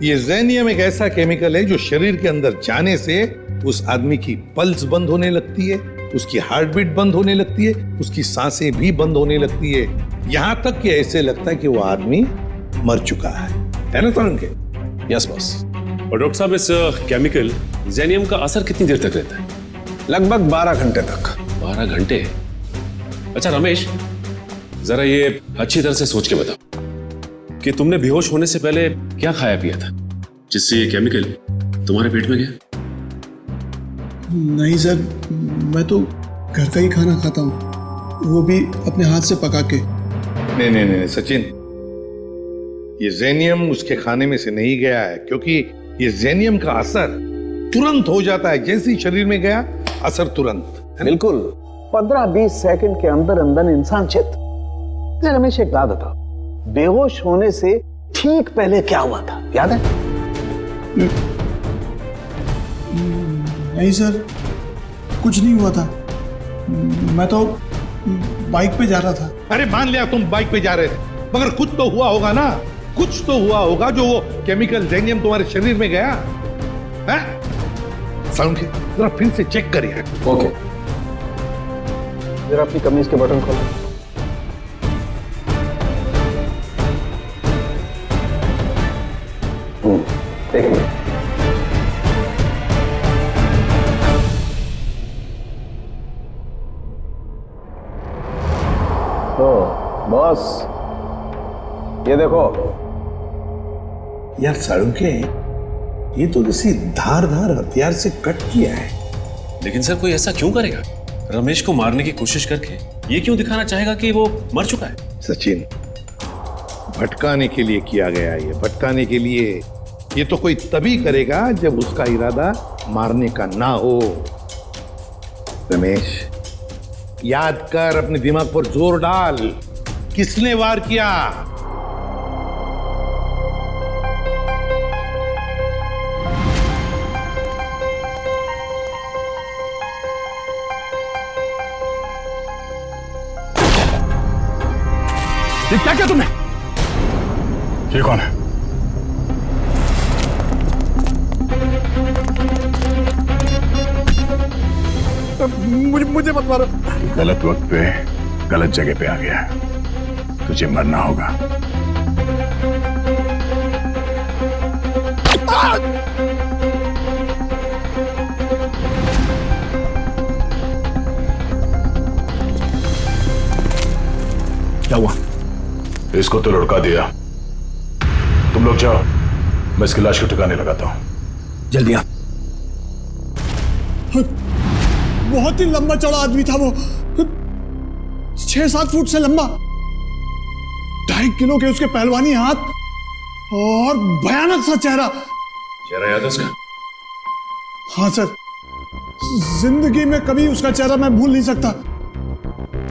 ये जेनियम एक ऐसा केमिकल है जो शरीर के अंदर जाने से उस आदमी की पल्स बंद होने लगती है, उसकी हार्ट बीट बंद होने लगती है, उसकी सांसें भी बंद होने लगती है, यहां तक कि ऐसे लगता है कि वो आदमी मर चुका है ना सालुंखे? Yes boss. और डॉक्टर साहब, इस केमिकल जेनियम का असर कितनी देर तक रहता है? लगभग 12 घंटे तक। 12 घंटे? अच्छा रमेश, जरा ये अच्छी तरह से सोच के बताओ कि तुमने बेहोश होने से पहले क्या खाया पिया था जिससे ये केमिकल तुम्हारे पेट में गया? नहीं सर, मैं तो घर का ही खाना खाता हूँ, वो भी अपने हाथ से पका के। नहीं सचिन, ये जेनियम उसके खाने में से नहीं गया है, क्योंकि ये जेनियम का असर तुरंत हो जाता है, जैसे ही शरीर में गया असर तुरंत। बिल्कुल, 15-20 सेकंड के अंदर अंदर इंसान चित। रमेश एक बात बताओ, बेहोश होने से ठीक पहले क्या हुआ था, याद है? नहीं सर, कुछ नहीं हुआ था, मैं तो बाइक पे जा रहा था। अरे मान लिया तुम बाइक पे जा रहे थे, मगर कुछ तो हुआ होगा ना, कुछ तो हुआ होगा जो वो केमिकल जेनियम तुम्हारे शरीर में गया है? सालुंखे, जरा फिर से चेक करिए। ओके, जरा अपनी कमीज के बटन खोलो। एक मिनट। तो बॉस, ये देखो। यार सालुंखे, ये तो किसी धारदार हथियार से कट किया है। लेकिन सर, कोई ऐसा क्यों करेगा? रमेश को मारने की कोशिश करके ये क्यों दिखाना चाहेगा कि वो मर चुका है? सचिन, भटकाने के लिए किया गया है, ये भटकाने के लिए। ये तो कोई तभी करेगा जब उसका इरादा मारने का ना हो। रमेश, याद कर, अपने दिमाग पर जोर डाल। किसने वार किया? ये क्या किया तुमने? ये कौन है? मुझे मत मारो। गलत वक्त पे गलत जगह पे आ गया है। तुझे मरना होगा। क्या हुआ? इसको तो लुढ़का दिया। तुम लोग जाओ, मैं इसकी लाश को ठिकाने लगाता हूं। जल्दी आ। बहुत ही लंबा चौड़ा आदमी था वो, 6-7 फुट से लंबा, 2.5 किलो के उसके पहलवानी हाथ और भयानक सा चेहरा। चेहरा याद है उसका? हाँ सर, जिंदगी में कभी उसका चेहरा मैं भूल नहीं सकता।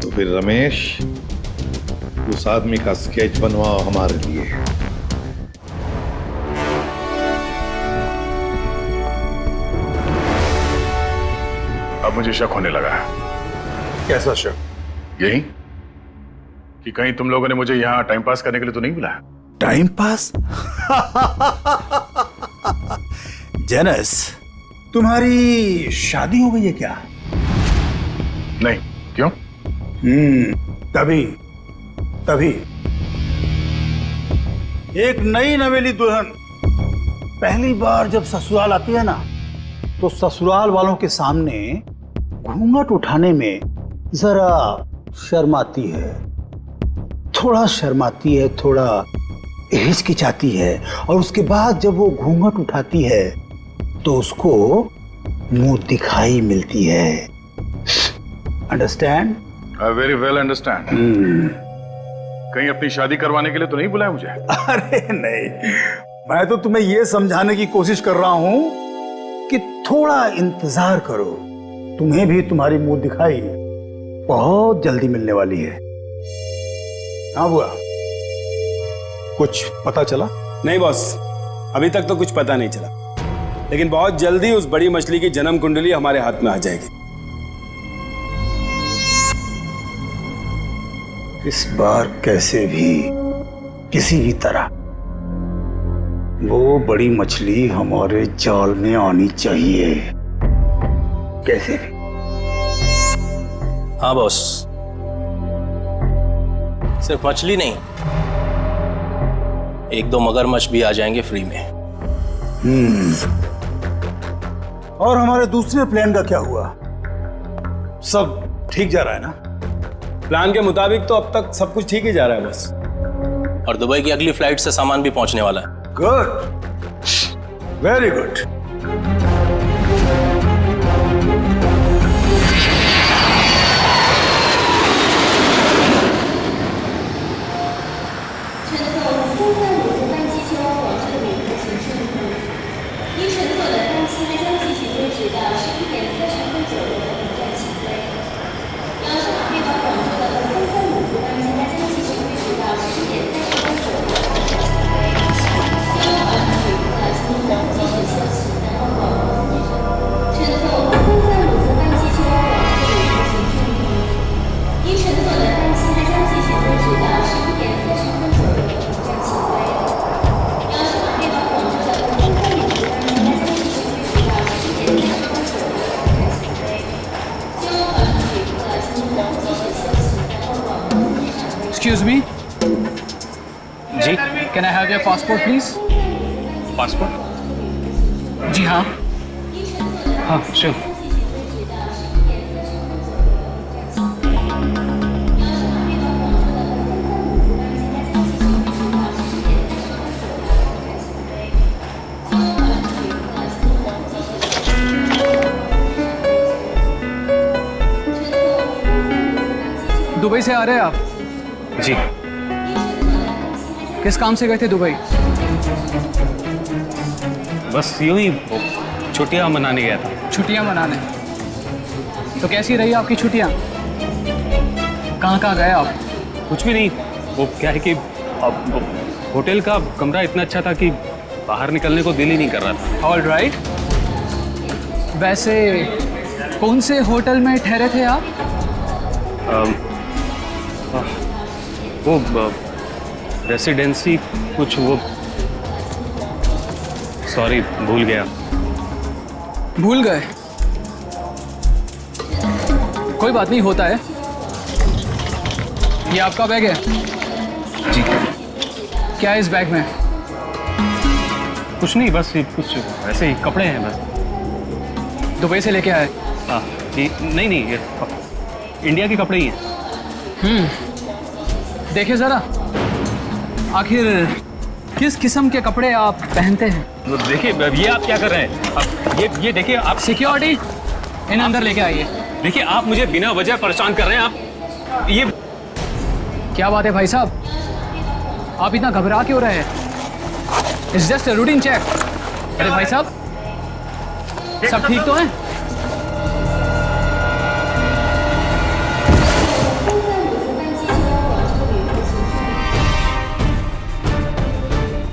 तो फिर रमेश, उस आदमी का स्केच बनवाओ हमारे लिए। अब मुझे शक होने लगा। कैसा शक? यही कि कहीं तुम लोगों ने मुझे यहाँ टाइम पास करने के लिए तो नहीं बुलाया? Time pass? जेनस, तुम्हारी शादी हो गई है क्या? नहीं। क्यों? तभी एक नई नवेली दुल्हन पहली बार जब ससुराल आती है ना, तो ससुराल वालों के सामने घूंघट उठाने में जरा शर्माती है, थोड़ा हिचकिचाती है, और उसके बाद जब वो घूंघट उठाती है तो उसको मुंह दिखाई मिलती है। Understand? I very well understand. कहीं अपनी शादी करवाने के लिए तो नहीं बुलाया मुझे? अरे नहीं, मैं तो तुम्हें यह समझाने की कोशिश कर रहा हूं कि थोड़ा इंतजार करो, तुम्हें भी तुम्हारी मुंह दिखाई बहुत जल्दी मिलने वाली है। हाँ बुआ, कुछ पता चला? नहीं बॉस, अभी तक तो कुछ पता नहीं चला, लेकिन बहुत जल्दी उस बड़ी मछली की जन्म कुंडली हमारे हाथ में आ जाएगी। इस बार कैसे भी, किसी भी तरह वो बड़ी मछली हमारे जाल में आनी चाहिए, कैसे भी। हाँ बॉस, सिर्फ मछली नहीं, 1-2 मगरमच्छ भी आ जाएंगे फ्री में। और हमारे दूसरे प्लान का क्या हुआ? सब ठीक जा रहा है ना? प्लान के मुताबिक तो अब तक सब कुछ ठीक ही जा रहा है बस। और दुबई की अगली फ्लाइट से सामान भी पहुंचने वाला है। Good, very good. Excuse me. जी, Can I have your passport, please? Passport? जी हाँ। हाँ, sure. दुबई से आ रहे हैं आप? जी। किस काम से गए थे दुबई? बस यूं ही छुट्टियां मनाने गया था। छुट्टियां मनाने? तो कैसी रही आपकी छुट्टियाँ? कहाँ कहाँ गए आप? कुछ भी नहीं, वो क्या है कि अब होटल का कमरा इतना अच्छा था कि बाहर निकलने को दिल ही नहीं कर रहा था। All right. वैसे कौन से होटल में ठहरे थे आप? वो रेसिडेंसी कुछ वो, सॉरी भूल गया। भूल गए? कोई बात नहीं, होता है। ये आपका बैग है? जी। क्या है इस बैग में? कुछ नहीं, बस ये कुछ ऐसे ही कपड़े हैं बस। दुबई से लेके आए? हाँ जी, नहीं नहीं, ये इंडिया के कपड़े ही हैं। देखिए जरा, आखिर किस किस्म के कपड़े आप पहनते हैं? तो देखिए, ये आप क्या कर रहे हैं? अब ये देखिए, आप सिक्योरिटी इन अंदर लेके आइए। देखिए, आप मुझे बिना वजह परेशान कर रहे हैं। आप ये क्या बात है भाई साहब, आप इतना घबरा क्यों रहे हैं? It's just a routine check. अरे भाई साहब, सब ठीक तो है?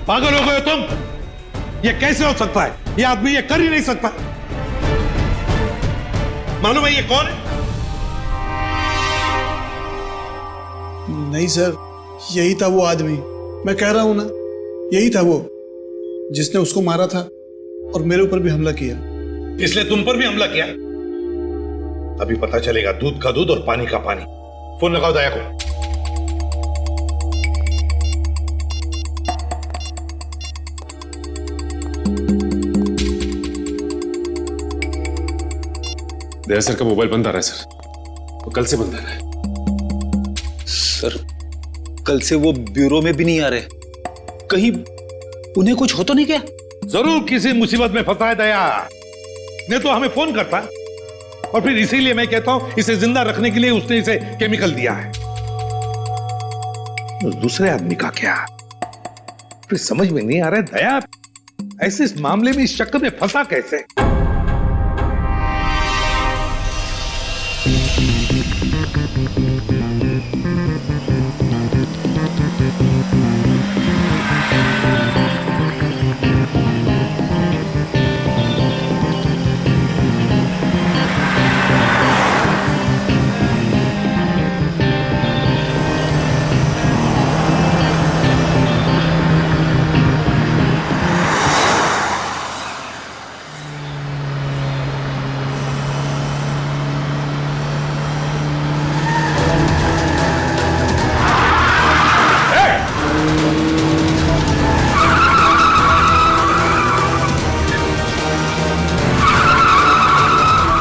पागल हो गए हो तुम? ये कैसे हो सकता है? ये आदमी ये कर ही नहीं सकता। मालूम है ये कौन है? नहीं सर, यही था वो आदमी। मैं कह रहा हूं ना, यही था वो जिसने उसको मारा था और मेरे ऊपर भी हमला किया। इसलिए तुम पर भी हमला किया? अभी पता चलेगा दूध का दूध और पानी का पानी। फोन लगाओ दया को। दया सर का मोबाइल बंद आ रहा है सर, वो कल से बंद आ रहा है। सर कल से वो ब्यूरो में भी नहीं आ रहे, कहीं उन्हें कुछ हो तो नहीं क्या? जरूर किसी मुसीबत में फंसा है दया, नहीं तो हमें फोन करता। और फिर इसीलिए मैं कहता हूं इसे जिंदा रखने के लिए उसने इसे केमिकल दिया है। दूसरे आदमी का क्या? फिर समझ में नहीं आ रहा है दया, ऐसे इस मामले में इस शक में फंसा कैसे?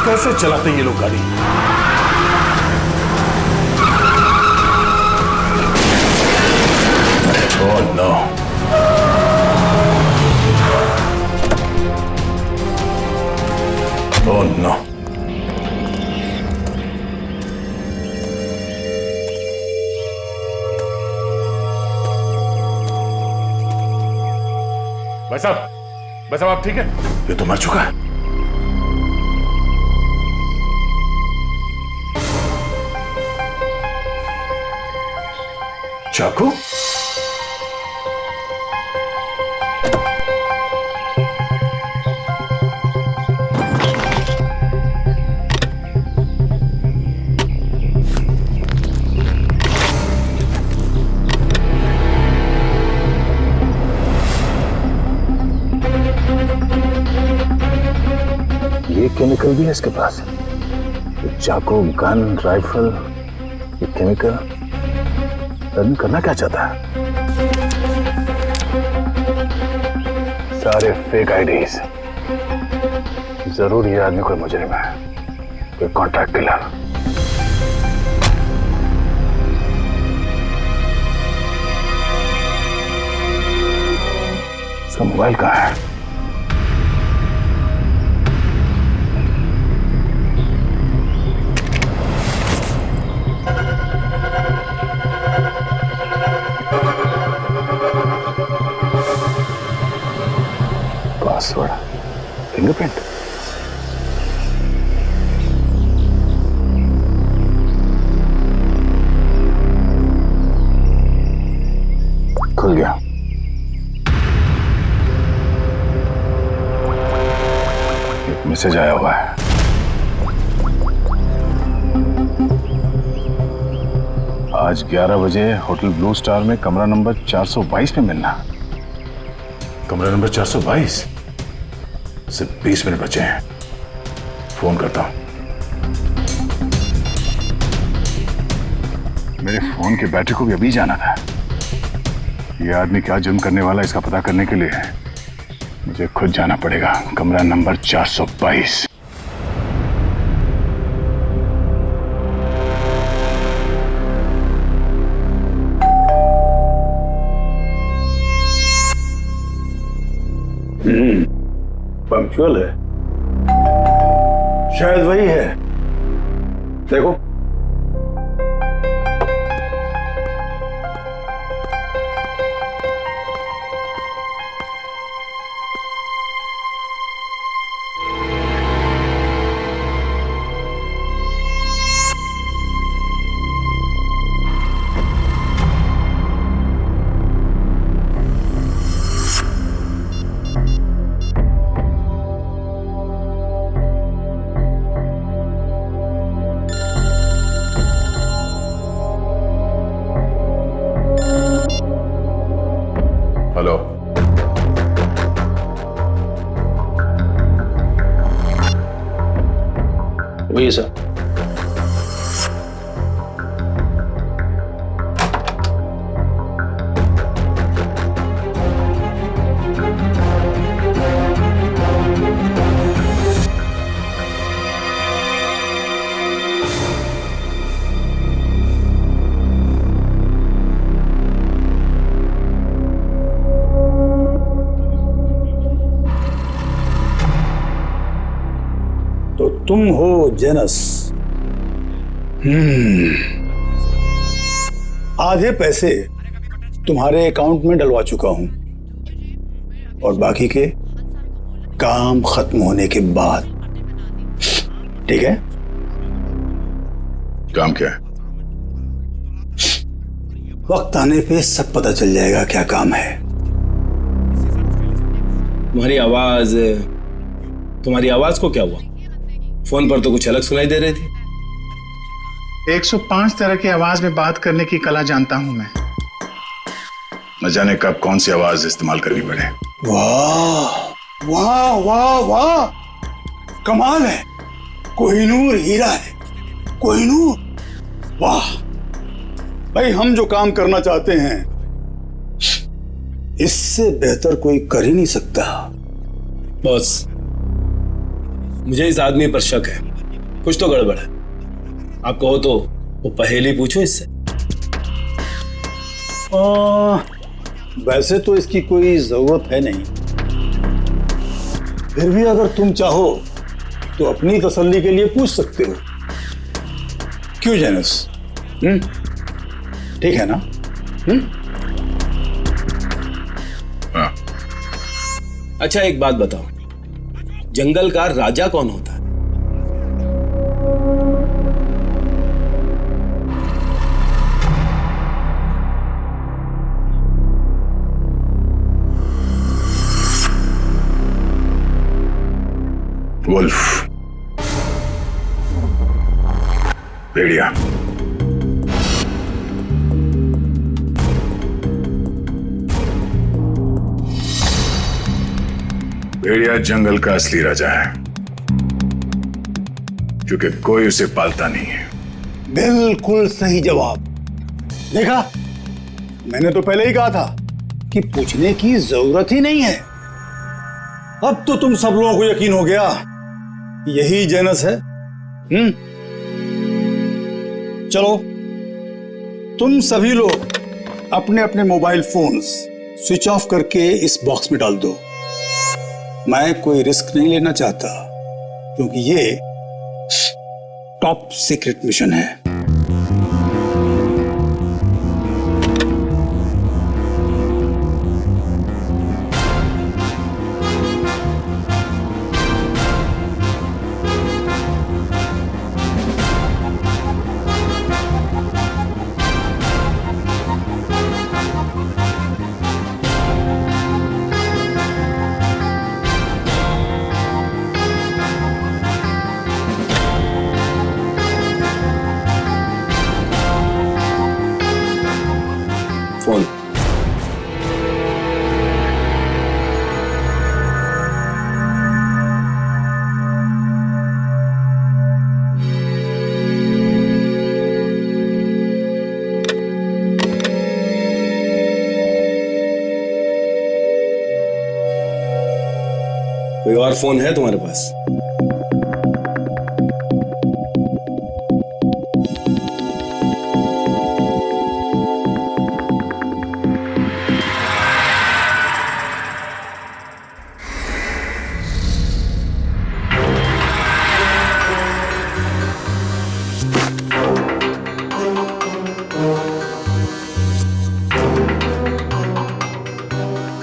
कैसे चलाते ये लोग गाड़ी? Oh no. Oh no. भाई साहब आप ठीक है? ये तो मर चुका है। चाकू? ये केमिकल भी है इसके पास। ये चाकू, गन, राइफल, ये केमिकल आदमी करना क्या चाहता है? सारे फेक आईडीज। जरूर ये आदमी कोई मुजरिम है, कोई कॉन्ट्रैक्ट किलर। इसका मोबाइल कहाँ है? Password, fingerprint. खुल गया। एक मैसेज आया हुआ है। आज 11 बजे होटल ब्लू स्टार में कमरा नंबर 422 में मिलना। कमरा नंबर 422? सिर्फ 20 मिनट बचे हैं, फोन करता हूं। मेरे फोन की बैटरी को भी अभी जाना था। यह आदमी क्या जुर्म करने वाला इसका पता करने के लिए मुझे खुद जाना पड़ेगा। कमरा नंबर 422। पंक्चुअल है, शायद वही है। देखो हेलो, वही सर। तुम हो जेनस। आधे पैसे तुम्हारे अकाउंट में डलवा चुका हूं और बाकी के काम खत्म होने के बाद। ठीक है? काम क्या है? वक्त आने पे सब पता चल जाएगा क्या काम है। तुम्हारी आवाज को क्या हुआ? फोन पर तो कुछ अलग सुनाई दे रही थी। 105 तरह की आवाज में बात करने की कला जानता हूं मैं। न जाने कब कौन सी आवाज इस्तेमाल करनी पड़े। वाह वाह वाह वाह, कमाल है। कोहिनूर हीरा है, कोहिनूर। वाह भाई, हम जो काम करना चाहते हैं इससे बेहतर कोई कर ही नहीं सकता। बॉस, मुझे इस आदमी पर शक है। कुछ तो गड़बड़ है। आप कहो तो वो पहेली पूछो इससे। वैसे तो इसकी कोई जरूरत है नहीं, फिर भी अगर तुम चाहो तो अपनी तसल्ली के लिए पूछ सकते हो। क्यों जेनस? ठीक है ना? हाँ। अच्छा, एक बात बताओ, जंगल का राजा कौन होता है? वुल्फ, भेड़िया। भेड़िया जंगल का असली राजा है, क्योंकि कोई उसे पालता नहीं है। बिल्कुल सही जवाब। देखा, मैंने तो पहले ही कहा था कि पूछने की जरूरत ही नहीं है। अब तो तुम सब लोगों को यकीन हो गया, यही जेनस है। चलो, तुम सभी लोग अपने अपने मोबाइल फोन्स स्विच ऑफ करके इस बॉक्स में डाल दो। मैं कोई रिस्क नहीं लेना चाहता, क्योंकि ये टॉप सीक्रेट मिशन है। कोई और फोन है तुम्हारे पास?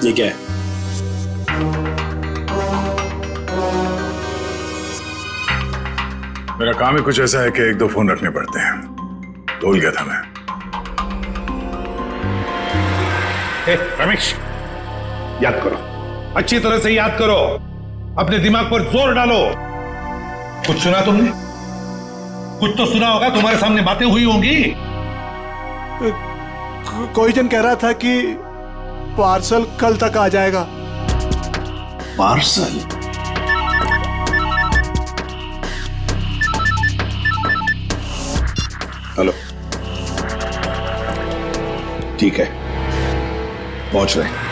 ये क्या है? मेरा काम ही कुछ ऐसा है कि एक दो फोन रखने पड़ते हैं। भूल गया था मैं। रमेश, याद करो, अच्छी तरह से याद करो, अपने दिमाग पर जोर डालो। कुछ सुना तुमने? कुछ तो सुना होगा, तुम्हारे सामने बातें हुई होंगी। कोई जन कह रहा था कि पार्सल कल तक आ जाएगा। पार्सल? हेलो, ठीक है, पहुंच रहे हैं।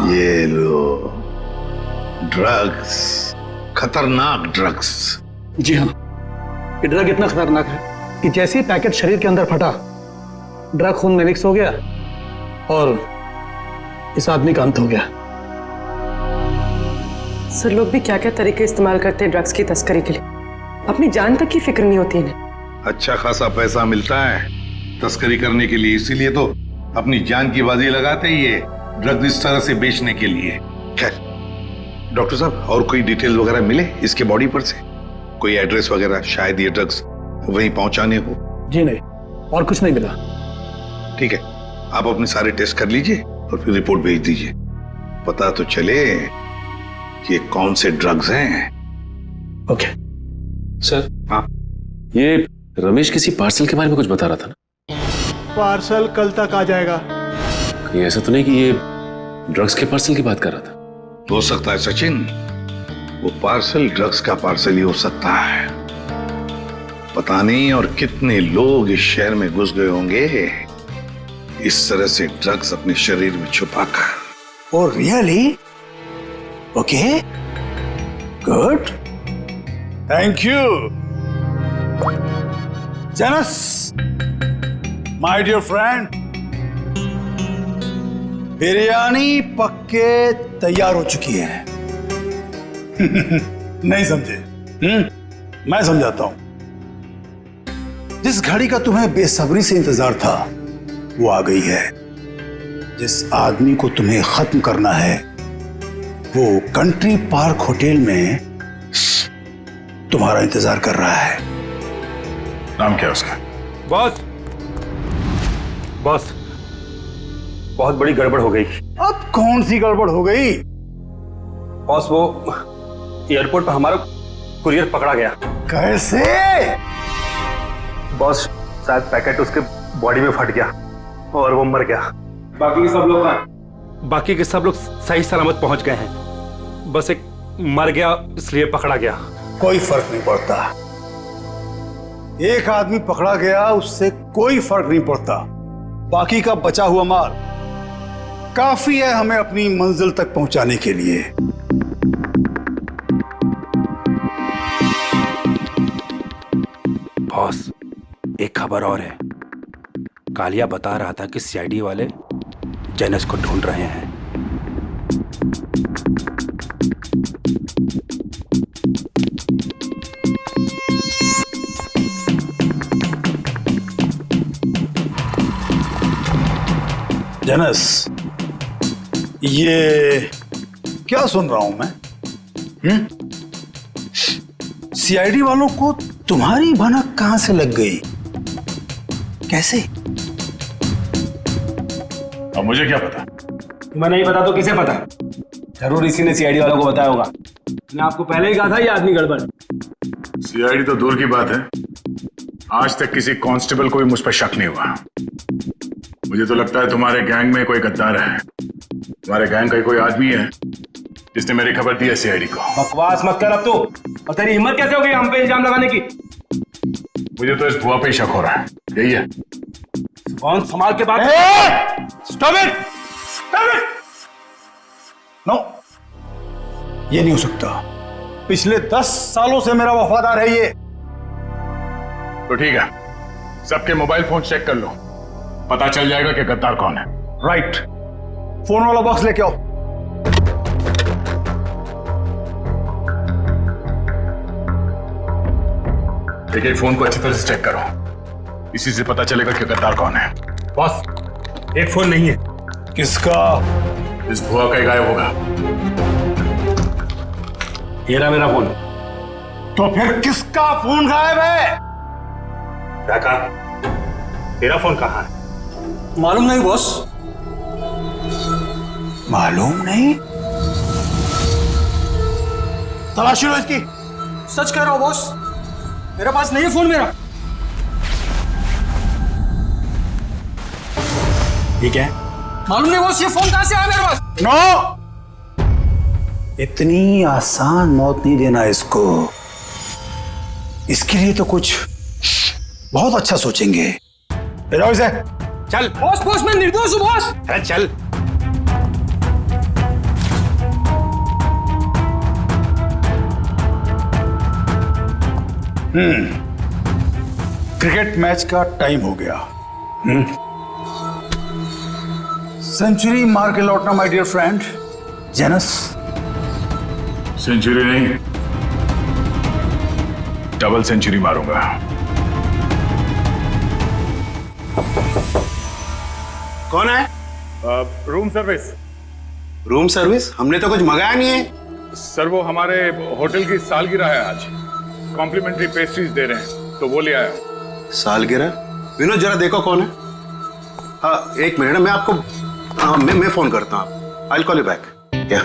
ये लो ड्रग्स, खतरनाक ड्रग्स। जी हाँ, ये ड्रग इतना खतरनाक है कि जैसे ही पैकेट शरीर के अंदर फटा, ड्रग खून में मिक्स हो गया और इस आदमी का अंत हो गया। सर, लोग भी क्या क्या तरीके इस्तेमाल करते हैं ड्रग्स की तस्करी के लिए, अपनी जान तक की फिक्र नहीं होती इन्हें। अच्छा खासा पैसा मिलता है तस्करी करने के लिए, इसीलिए तो अपनी जान की बाजी लगाते ही ये ड्रग्स इस तरह से बेचने के लिए। खैर डॉक्टर साहब, और कोई डिटेल वगैरह मिले इसके बॉडी पर से? कोई एड्रेस वगैरह, शायद ये ड्रग्स वहीं पहुंचाने हो? जी नहीं, और कुछ नहीं मिला। ठीक है, आप अपने सारे टेस्ट कर लीजिए और फिर रिपोर्ट भेज दीजिए, पता तो चले कि ये कौन से ड्रग्स हैं। Okay sir. हाँ, ये रमेश किसी पार्सल के बारे में कुछ बता रहा था ना? पार्सल कल तक आ जाएगा। कहीं ऐसा तो नहीं कि ये ड्रग्स के पार्सल की बात कर रहा था? हो सकता है सचिन, वो पार्सल ड्रग्स का पार्सल ही हो सकता है। पता नहीं और कितने लोग इस शहर में घुस गए होंगे इस तरह से ड्रग्स अपने शरीर में छुपाकर। Oh really? Okay, good, thank you Janus, my dear friend. Biryani पक्के तैयार हो चुकी है। नहीं समझे? मैं समझाता हूं। जिस घड़ी का तुम्हें बेसब्री से इंतजार था वो आ गई है। जिस आदमी को तुम्हें खत्म करना है वो कंट्री पार्क होटल में तुम्हारा इंतजार कर रहा है। नाम क्या है उसका? बॉस, बॉस, बहुत बड़ी गड़बड़ हो गई। अब कौन सी गड़बड़ हो गई? बॉस, वो एयरपोर्ट पर हमारा कुरियर पकड़ा गया। कैसे? बॉस, शायद पैकेट उसके बॉडी में फट गया और वो मर गया। बाकी के सब लोग सही सलामत पहुंच गए हैं, बस एक मर गया इसलिए पकड़ा गया। कोई फर्क नहीं पड़ता, एक आदमी पकड़ा गया उससे कोई फर्क नहीं पड़ता। बाकी का बचा हुआ माल काफी है हमें अपनी मंजिल तक पहुंचाने के लिए। बॉस, एक खबर और है। कालिया बता रहा था कि सीआईडी वाले जेनस को ढूंढ रहे हैं। जनस, ये क्या सुन रहा हूं मैं? सीआईडी वालों को तुम्हारी भनक कहां से लग गई? कैसे? अब मुझे क्या पता? तुम्हें नहीं पता तो किसे पता? जरूर इसी ने सीआईडी वालों को बताया होगा। मैंने आपको पहले ही कहा था ये आदमी गड़बड़। सीआईडी तो दूर की बात है, आज तक किसी कांस्टेबल को भी मुझ पर शक नहीं हुआ। मुझे तो लगता है तुम्हारे गैंग में कोई गद्दार है। तुम्हारे गैंग का कोई आदमी है जिसने मेरी खबर दी है सीआईडी को। बकवास मत कर अब तो। और तेरी हिम्मत कैसे हो गई हम पे इल्जाम लगाने की? मुझे तो इस भुआ पे ही शक हो रहा है। यही है। कौन संभाल के बात? Stop it! Stop it! No, ये नहीं हो सकता। पिछले 10 सालों से मेरा वफादार है ये। तो ठीक है, सबके मोबाइल फोन चेक कर लो, पता चल जाएगा कि गद्दार कौन है। राइट, फोन वाला बॉक्स लेके आओ। एक फोन को अच्छी तरह से चेक करो, इसी से पता चलेगा कि गद्दार कौन है। बॉस, एक फोन नहीं है। किसका? इस भुआ का ही गायब होगा। ये रहा मेरा फोन। तो फिर किसका फोन गायब है? काका, तेरा फोन कहाँ है? मालूम नहीं बॉस। मालूम नहीं? तलाशी लो इसकी। सच कह रहा हूं बॉस, मेरे पास नहीं है फोन मेरा। ठीक है, मालूम नहीं बॉस, ये फोन कहां से आया मेरे पास? नो, इतनी आसान मौत नहीं देना इसको। इसके लिए तो कुछ बहुत अच्छा सोचेंगे। ले जाओ इसे। चल। बॉस, मैं निर्दोष हूं बॉस। चल। क्रिकेट मैच का टाइम हो गया। सेंचुरी मार के लौटना my dear friend Janus. Century नहीं, डबल सेंचुरी मारूंगा। कौन है? Room service. Room service? हमने तो कुछ मंगाया नहीं है। सर, वो हमारे होटल की सालगिरह है आज, कॉम्प्लीमेंट्री पेस्ट्रीज दे रहे हैं तो वो ले आया। सालगिरह? विनोद जरा देखो कौन है। हाँ, एक मिनट, मैं आपको मैं फोन करता हूँ। I will call you back. या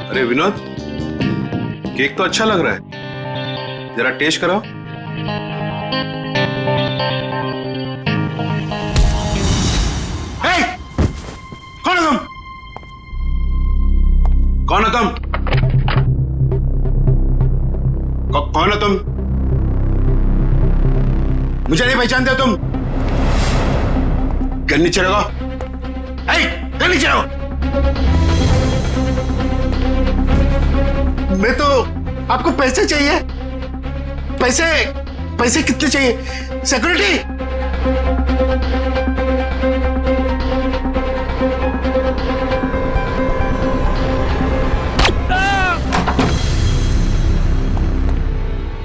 अरे विनोद, केक तो अच्छा लग रहा है, जरा टेस्ट कराओ। कौन है तुम? कौन है तुम? कौन है तुम? मुझे नहीं पहचानते तुम? घर नीचे रखो। घर नीचे रखो। मैं तो, आपको पैसे चाहिए? पैसे? पैसे कितने चाहिए? सिक्योरिटी?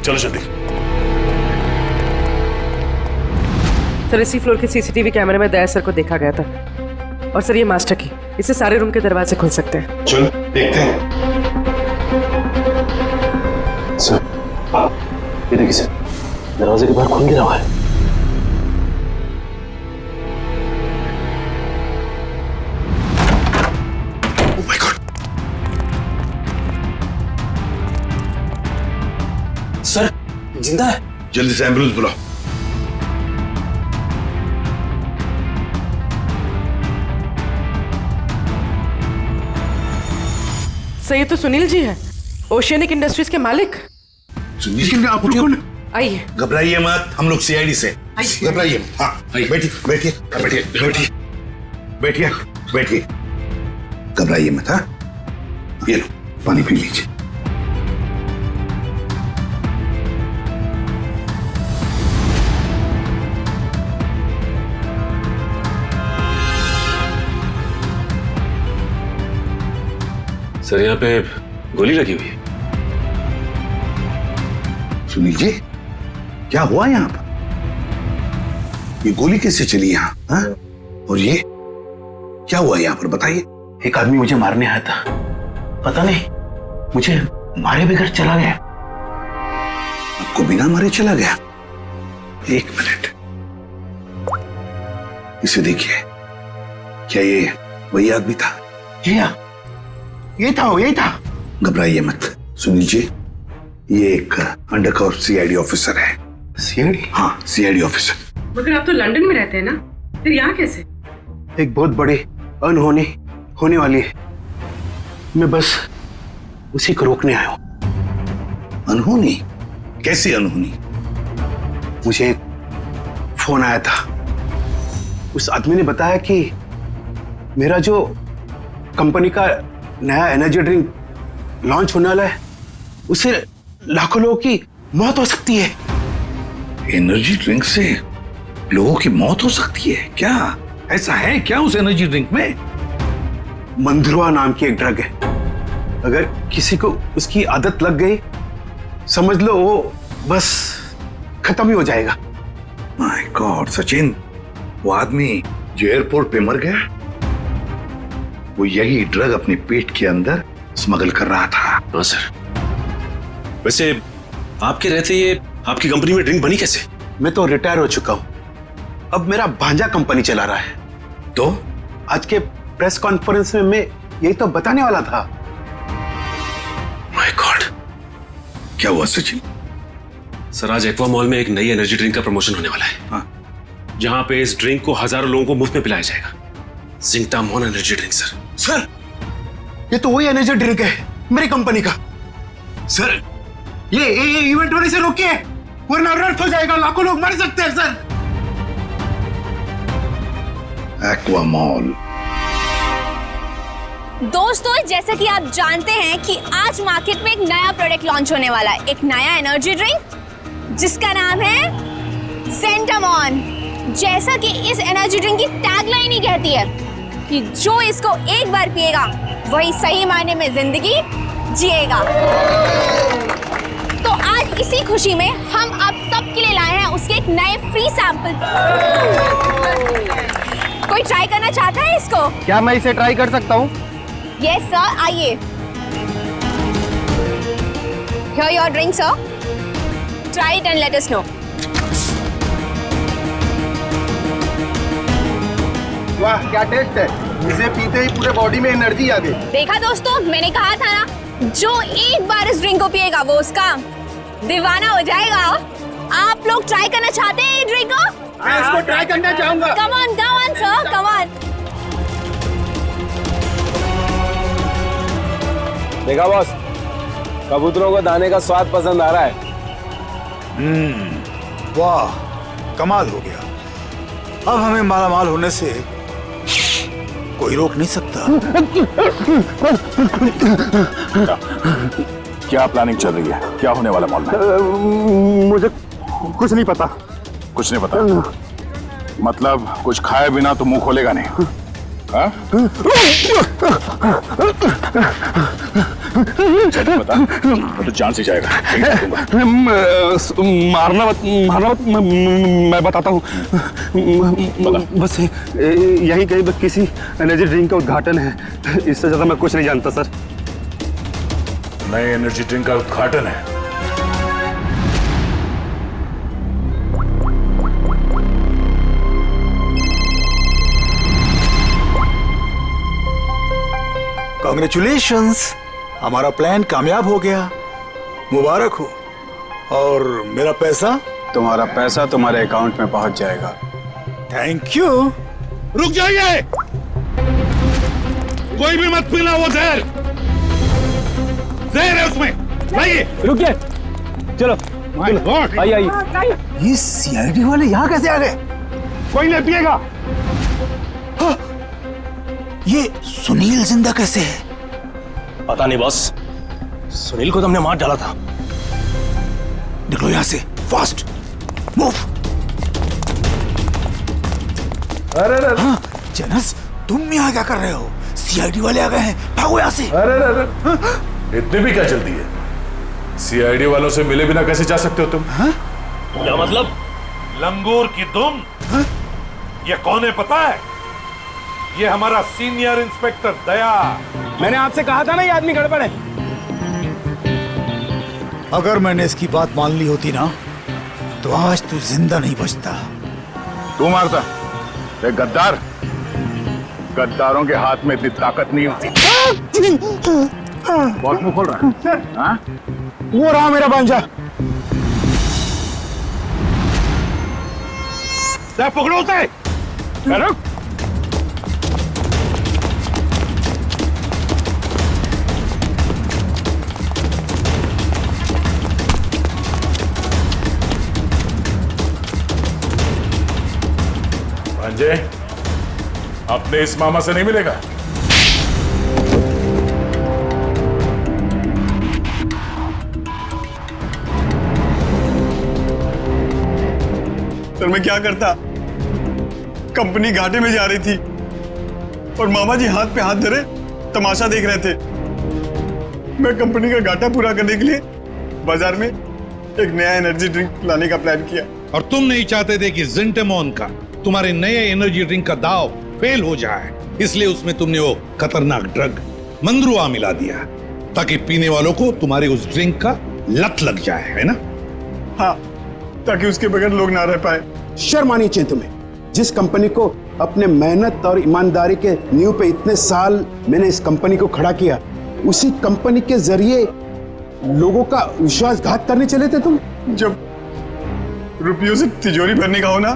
चलो जल्दी। सर, इसी फ्लोर के सीसीटीवी कैमरे में दया सर को देखा गया था। और सर, ये मास्टर की, इससे सारे रूम के दरवाजे खुल सकते हैं। चल देखते हैं। सर, ये देखिए सर, दरवाजे के बाहर खून गिरा हुआ है। Oh my God. सर, जिंदा है। जल्दी से एम्बुलेंस बुलाओ। सर, ये तो सुनील जी है, ओशियनिक इंडस्ट्रीज के मालिक। सुनील जी, आप लोग कौन? आइए। घबराइए मत, हम लोग सीआईडी से। घबराइए। हाँ, बैठिए बैठिए बैठिए बैठिए बैठिए बैठिए। घबराइए मत। हाँ, ये लो पानी पी लीजिए। सर यहाँ पे गोली लगी हुई है। सुनील जी, क्या हुआ यहाँ पर? ये गोली कैसे चली यहाँ? हाँ? और ये क्या हुआ यहाँ पर, बताइए। एक आदमी मुझे मारने आया था, पता नहीं मुझे मारे बगैर चला गया। आपको बिना मारे चला गया? एक मिनट, इसे देखिए, क्या ये वही आदमी था? ये था। घबराइए मत सुनील जी, ये एक अंडरकवर सीआईडी ऑफिसर है। सीआईडी? हाँ, सीआईडी ऑफिसर। मगर आप तो लंदन में रहते हैं ना, फिर यहाँ कैसे? एक बहुत बड़ी अनहोनी होने वाली है, मैं बस उसी को रोकने आया हूं। अनहोनी? कैसी अनहोनी? मुझे एक फोन आया था, उस आदमी ने बताया कि मेरा जो कंपनी का नया एनर्जी ड्रिंक लॉन्च होने वाला है, उससे लाखों लोगों की मौत हो सकती है। एनर्जी ड्रिंक से लोगों की मौत हो सकती है? क्या ऐसा है क्या उस एनर्जी ड्रिंक में? मंधुआ नाम की एक ड्रग है, अगर किसी को उसकी आदत लग गई, समझ लो वो बस खत्म ही हो जाएगा। माय गॉड सचिन, वो आदमी जो एयरपोर्ट पे मर गया, वो यही ड्रग अपने पेट के अंदर स्मगल कर रहा था। हाँ सर। वैसे आपके रहते ये आपकी कंपनी में ड्रिंक बनी कैसे? मैं तो रिटायर हो चुका हूं, अब मेरा भांजा कंपनी चला रहा है। तो आज के प्रेस कॉन्फ्रेंस में मैं यही तो बताने वाला था। माय गॉड, क्या हुआ सचिन? सर, आज एक्वा मॉल में एक नई एनर्जी ड्रिंक का प्रमोशन होने वाला है। हाँ। जहां पे इस ड्रिंक को हजारों लोगों को मुफ्त में पिलाया जाएगा। जिंकटामोन एनर्जी ड्रिंक सर। सर, ये तो वही एनर्जी ड्रिंक है मेरी कंपनी का। सर, ये इवेंट होने से रोकिए, वरना अनर्थ हो जाएगा, लाखों लोग मर सकते हैं सर। Aqua mall. दोस्तों, जैसा कि आप जानते हैं कि आज मार्केट में एक नया प्रोडक्ट लॉन्च होने वाला है, एक नया एनर्जी ड्रिंक जिसका नाम है ज़ेंटामॉन। जैसा कि इस एनर्जी ड्रिंक की टैगलाइन ही कहती है कि जो इसको एक बार पिएगा वही सही मायने में जिंदगी जिएगा। तो आज इसी खुशी में हम आप सबके लिए लाए हैं उसके एक नए फ्री सैंपल। कोई ट्राई करना चाहता है इसको? क्या मैं इसे ट्राई कर सकता हूँ? यस सर, आइए। Here your drink, sir. Try it and let us know. वाह, क्या टेस्ट है! इसे पीते ही पूरे बॉडी में एनर्जी आ गई। देखा दोस्तों, मैंने कहा था ना, जो एक बार इस ड्रिंक को पिएगा वो उसका दीवाना हो जाएगा। आप लोग ट्राई करना चाहते हैं ये ड्रिंक को? मैं इसको ट्राई करना चाहूंगा। Come on, sir, come on. देखा बॉस, कबूतरों को दाने का स्वाद पसंद आ रहा है। वाह, कमाल हो गया। अब हमें मालामाल होने से कोई रोक नहीं सकता। क्या प्लानिंग चल रही है? क्या होने वाला मॉल में? मुझे कुछ नहीं पता। कुछ नहीं पता? मतलब कुछ खाए बिना तो मुंह खोलेगा नहीं? हाँ? बता, तो जान से जाएगा। मारना मत, मैं बताता हूँ। बस यही कहीं किसी एनर्जी ड्रिंक का उद्घाटन है, इससे ज्यादा मैं कुछ नहीं जानता सर। नए एनर्जी ड्रिंक का उद्घाटन है? कांग्रेचुलेशंस, हमारा प्लान कामयाब हो गया, मुबारक हो। और मेरा पैसा? तुम्हारा पैसा तुम्हारे अकाउंट में पहुंच जाएगा। Thank you. रुक जाइए, कोई भी मत पीना वो जहर। जहर है उसमें, लाइए। रुकिए, चलो आइए। ये सीआईडी वाले यहाँ कैसे आ गए? कोई नहीं पिएगा। ये सुनील जिंदा कैसे है? पता नहीं बॉस, सुनील को तो हमने मार डाला था। निकलो यहाँ से, फास्ट मूव। अरे हाँ, जनस, तुम यहाँ क्या कर रहे हो? सीआईडी वाले आ गए हैं, भागो यहाँ से। अरे अरे इतनी भी क्या जल्दी है? सीआईडी वालों से मिले बिना कैसे जा सकते हो तुम? क्या मतलब? लंगूर की दुम? ये कौन है पता है? ये हमारा सीनियर इंस्पेक्टर दया। मैंने आपसे कहा था ना ये आदमी गड़बड़ है। अगर मैंने इसकी बात मान ली होती ना तो आज तू जिंदा नहीं बचता। तू मारता? ये गद्दार, गद्दारों के हाथ में इतनी ताकत नहीं होती। बहुत मुंह खोल रहा है। हाँ? वो रहा मेरा भांजा। पकड़ो उसे। भांजे, अपने इस मामा से नहीं मिलेगा। सर मैं क्या करता? कंपनी घाटे में जा रही थी और मामा जी हाथ पे हाथ धरे तमाशा देख रहे थे। मैं कंपनी का घाटा पूरा करने के लिए बाजार में एक नया एनर्जी ड्रिंक लाने का प्लान किया। और तुम नहीं चाहते थे कि जिंटेमॉन का, तुम्हारे नए एनर्जी ड्रिंक का दाव फेल हो जाए, इसलिए उसमें तुमने वो खतरनाक ड्रग मंद्रुआ मिला दिया ताकि पीने वालों को तुम्हारे उस ड्रिंक का लत लग जाए, है ना? हाँ, ताकि उसके बगैर लोग ना रह पाए। शर्म आनी चाहिए तुम्हें। जिस कंपनी को अपने मेहनत और ईमानदारी के नींव पे इतने साल मैंने इस कंपनी को खड़ा किया, उसी कंपनी के जरिए लोगों का विश्वासघात करने चले थे तुम। जब रुपयों से तिजोरी भरने का हो ना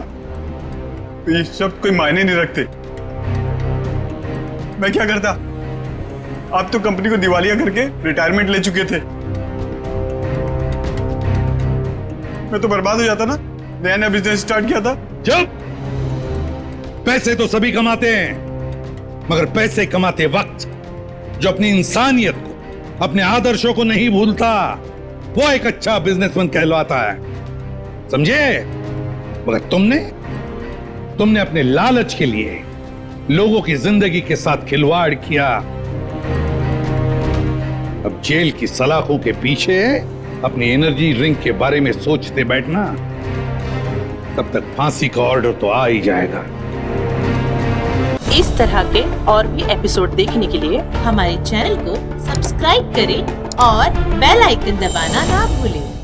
तो ये सब कोई मायने नहीं रखते। मैं क्या करता? आप तो कंपनी को दिवालिया करके रिटायरमेंट ले चुके थे। मैं तो बर्बाद हो जाता ना, नया नया बिजनेस स्टार्ट किया था। चुप! पैसे तो सभी कमाते हैं, मगर पैसे कमाते वक्त जो अपनी इंसानियत को, अपने आदर्शों को नहीं भूलता, वो एक अच्छा बिजनेसमैन कहलाता है, समझे? मगर तुमने अपने लालच के लिए लोगों की जिंदगी के साथ खिलवाड़ किया। अब जेल की सलाखों के पीछे अपनी एनर्जी ड्रिंक के बारे में सोचते बैठना, तब तक फांसी का ऑर्डर तो आ ही जाएगा। इस तरह के और भी एपिसोड देखने के लिए हमारे चैनल को सब्सक्राइब करें और बेल आइकन दबाना ना भूलें।